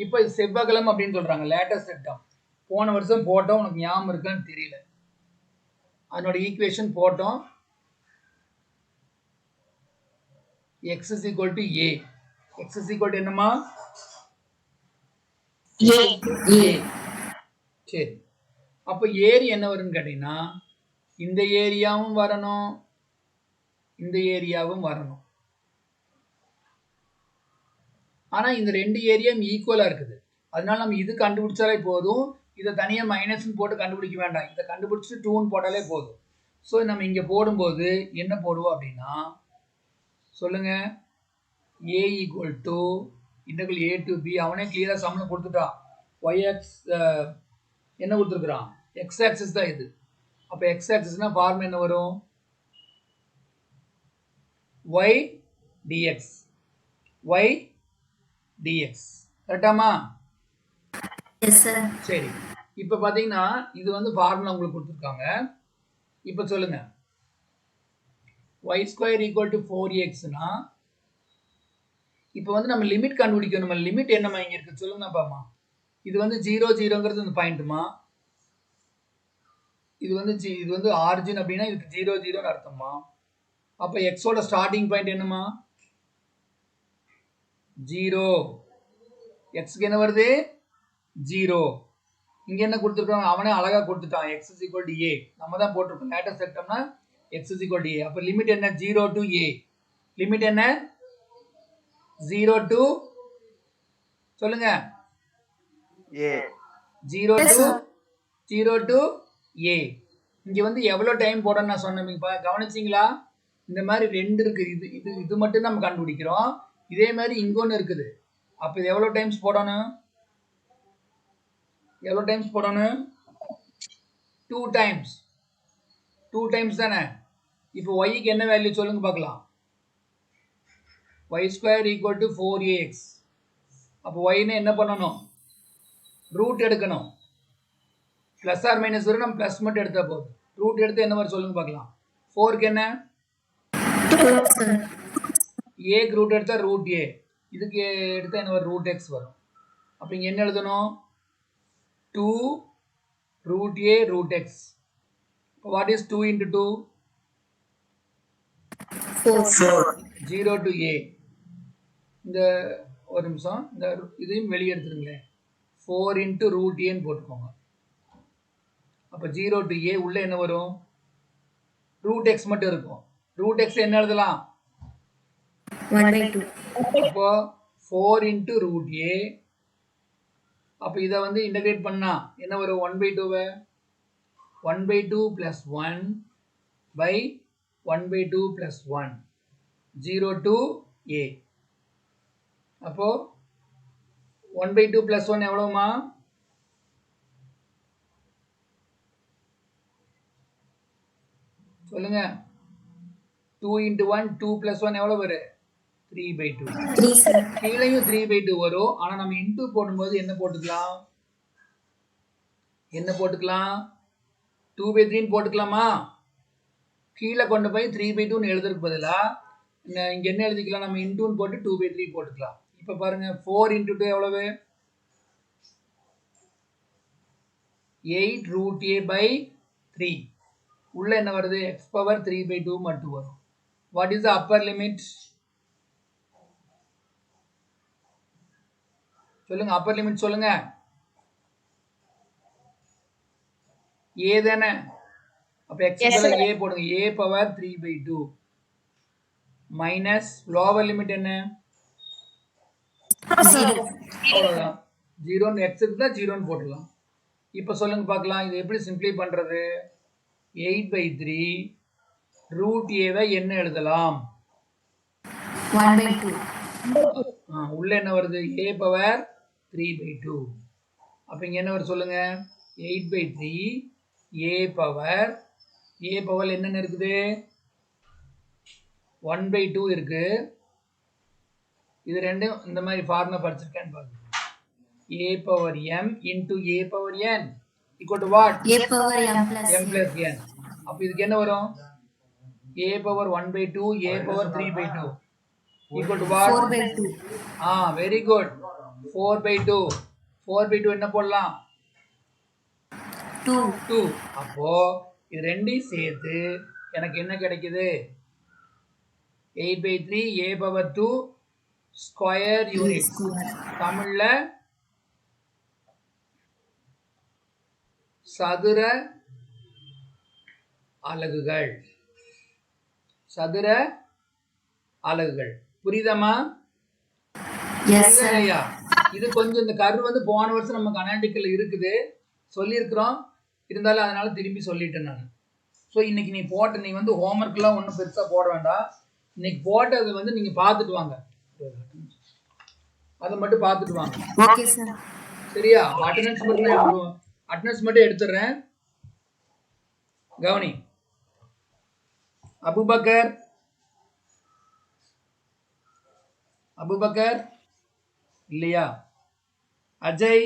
[SPEAKER 1] இப்போ இது செவ்வகலம் அப்படின்னு சொல்றாங்க, லேட்டஸ்ட் டேர்ம். போன வருஷம் போட்டோம், உனக்கு ஞாபகம் இருக்கான்னு தெரியல. அதனோட ஈக்குவேஷன் போட்டோம். x is equal to a. x is equal to என்னமா? a. சரி, அப்போ ஏரி என்ன வரும்னு கேட்டீங்கன்னா, இந்த ஏரியாவும் வரணும், இந்த ஏரியாவும் வரணும். ஆனா இந்த ரெண்டு ஏரியாவும் ஈக்குவலா இருக்குது. அதனால நம்ம இது கண்டுபிடிச்சாலே போதும். இதை தனியா மைனஸ்ன்னு போட்டு கண்டுபிடிக்க வேண்டாம். இதை கண்டுபிடிச்சிட்டு 2ன்னு போட்டாலே போதும். ஸோ நம்ம இங்க போடும்போது என்ன போடுவோம் அப்படின்னா, சொல்லுங்க, a equal to integral a to b. அவனே கிளியரா சம்ல கொடுத்துட்டான். yx என்ன கொடுத்துருக்குறான், x ஆக்சிஸ் தான் இது. அப்போ x ஆக்சிஸ்னா ஃபார்ம் என்ன வரும், y dx. y dx கரெக்டாமா?
[SPEAKER 6] Yes sir.
[SPEAKER 1] சரி, இப்போ பார்த்தீங்கன்னா இது வந்து ஃபார்முலா உங்களுக்கு கொடுத்துருக்காங்க. இப்போ சொல்லுங்க, y ஸ்கொயர் ஈக்குவல் டு 4xனா இப்போ வந்து நம்ம லிமிட் கண்டுபிடிக்கணும். நம்ம லிமிட் என்னமா இங்கே இருக்கு சொல்லுங்க பாமா. இது வந்து 0 0ங்கிறது இந்த பாயிண்ட்டுமா. இது வந்து ஆரிஜின் அப்படின்னா இதுக்கு 0 0ன்னு அர்த்தமா. அப்போ எக்ஸோட ஸ்டார்டிங் பாயிண்ட் என்னமா, 0. எக்ஸ்க்கு என்ன வருது, 0. இங்க என்ன கொடுத்துருக்காங்க, அவனே அழகா கொடுத்துட்டான், x is equal to a. நம்ம தான் போட்டிருக்கோம் லேட்டஸ்ட் செக்டம்னா x is equal to a. அப்போ லிமிட் என்ன, 0 to a. லிமிட் என்ன, 0 to சொல்லுங்க,
[SPEAKER 4] a.
[SPEAKER 1] 0 to a. இங்க வந்து எவ்வளவு டைம் போடணும் நான் சொன்னேன், கவனிச்சிங்களா? இந்த மாதிரி ரெண்டு இருக்கு. இது மட்டும் நம்ம கண்டுபிடிக்கிறோம். இதே மாதிரி இங்கொன்னு இருக்குது. அப்ப இது எவ்வளவு டைம்ஸ் போடணும், 2 டைம்ஸ். 2 டைம்ஸ் தானே. இப்போ yக்கு என்ன வேல்யூ சொல்லுங்க பார்க்கலாம். y square equal to 4ax. அப்போ yன்னு என்ன பண்ணணும், ரூட் எடுக்கணும். பிளஸ் ஆர் மைனஸ் வரும், நம்ம பிளஸ் மட்டும் எடுத்தா போதும். ரூட் எடுத்து என்ன மாதிரி சொல்லுங்க பார்க்கலாம். 4க்கு என்ன, ஏக்கு ரூட் எடுத்தா ரூட் ஏ. இதுக்கு எடுத்தா என்ன வரும், ரூட் எக்ஸ் வரும். அப்போ இங்கே என்ன எழுதணும், 2 root a root x. What is 2 into 2?
[SPEAKER 6] 4.
[SPEAKER 1] 0 to a. இந்த ஒரு நிமிஷம், இந்த இதையும் வெளியே எடுத்துருங்களேன். 4 into root a போட்டுக்கோங்க. அப்போ 0 to a உள்ள என்ன வரும், root x மட்டும் இருக்கும். root x என்ன எழுதலாம்,
[SPEAKER 6] 1/2.
[SPEAKER 1] அப்போ 4 into root a. அப்போ இதை வந்து இன்டகிரேட் பண்ணா என்ன வரும், 1/2 1/2 plus 1 by 1/2 plus 1, 0 to a. அப்போ 1/2 plus 1 எவ்வளவுமா, சொல்லுங்க. 2 into 1, 2 plus 1 எவ்வளவு வரும், 3/2.
[SPEAKER 6] 3 சார்.
[SPEAKER 1] கீழையும் 3/2 வரும். ஆனா நம்ம இன்டூ போடும்போது என்ன போட்டுக்கலாம், 2/3 போட்டுக்கலாமா. கீழே கொண்டு போய் 3/2 எழுதுறதுக்கு பதிலா இங்க என்ன எழுதிக்கலாம், நம்ம இன்டூன்னு போட்டு 2/3 போட்டுக்கலாம். இப்ப பாருங்க, 4 into 2 எவ்வளவு, 8 root a by 3. உள்ள என்ன வருது, x power 3/2 மட்டும் வரும். What is the upper limit? சொல்லுங்க, அப்பர் லிமிட் சொல்லுங்க. a தானே. அப்ப x பதிலா a போடுங்க, a power 3/2 minus lower limit என்ன,
[SPEAKER 6] 0.
[SPEAKER 1] அவ்வளவுதான். 0 x இருந்தா 0 போடலாம். இப்ப சொல்லுங்க பார்க்கலாம், இது எப்படி சிம்பிளை பண்றது. 8/3 ரூட் ஏவை என்ன எழுதலாம்?
[SPEAKER 6] 1/2.
[SPEAKER 1] உள்ள என்ன வருது? a power 3/2. அப்ப இங்க என்ன வருது சொல்லுங்க? 8/3 a பவர் என்னென்ன இருக்குது? 1/2 இருக்கு. இது ரெண்டும் இந்த மாதிரி ஃபார்முலா படிச்சிருக்கேன்னு பாருங்க. a power m into a power n equal to what?
[SPEAKER 6] A power m plus
[SPEAKER 1] m plus n. அப்ப இதுக்கு என்ன வரும்? a power 1/2 a power 3/2 equal to what?
[SPEAKER 6] 4/2.
[SPEAKER 1] very good. 4/2. 4/2 என்ன போடலாம்?
[SPEAKER 6] 2.
[SPEAKER 1] அப்போ இது ரெண்டையும் சேர்த்து எனக்கு என்ன கிடைக்குது? 8/3 a power 2 ஸ்கொயர் யூனிட். தமிழ்ல சதுர அலகுகள். புரியுதமா?
[SPEAKER 6] Yes sir.
[SPEAKER 1] இது கொஞ்சம் இந்த கர்வ் வந்து போன வருஷம் நமக்கு அனாலிட்டிக்கல் இருக்குது சொல்லியிருக்கிறோம். இருந்தாலும் அதனால திரும்பி சொல்லிட்டேன் நான். ஸோ இன்னைக்கு நீ வந்து ஹோம்ஒர்க்லாம் ஒன்றும் பெருசாக போட வேண்டாம். இன்னைக்கு போட்டது வந்து நீங்க பார்த்துட்டு வாங்க. அதை மட்டும் பார்த்துட்டு வாங்க.
[SPEAKER 6] Okay sir.
[SPEAKER 1] சரியா? அட்டெண்டன்ஸ் மட்டும் எடுத்துறேன். கவனி. அபுபக்கர் இல்லையா? அஜய்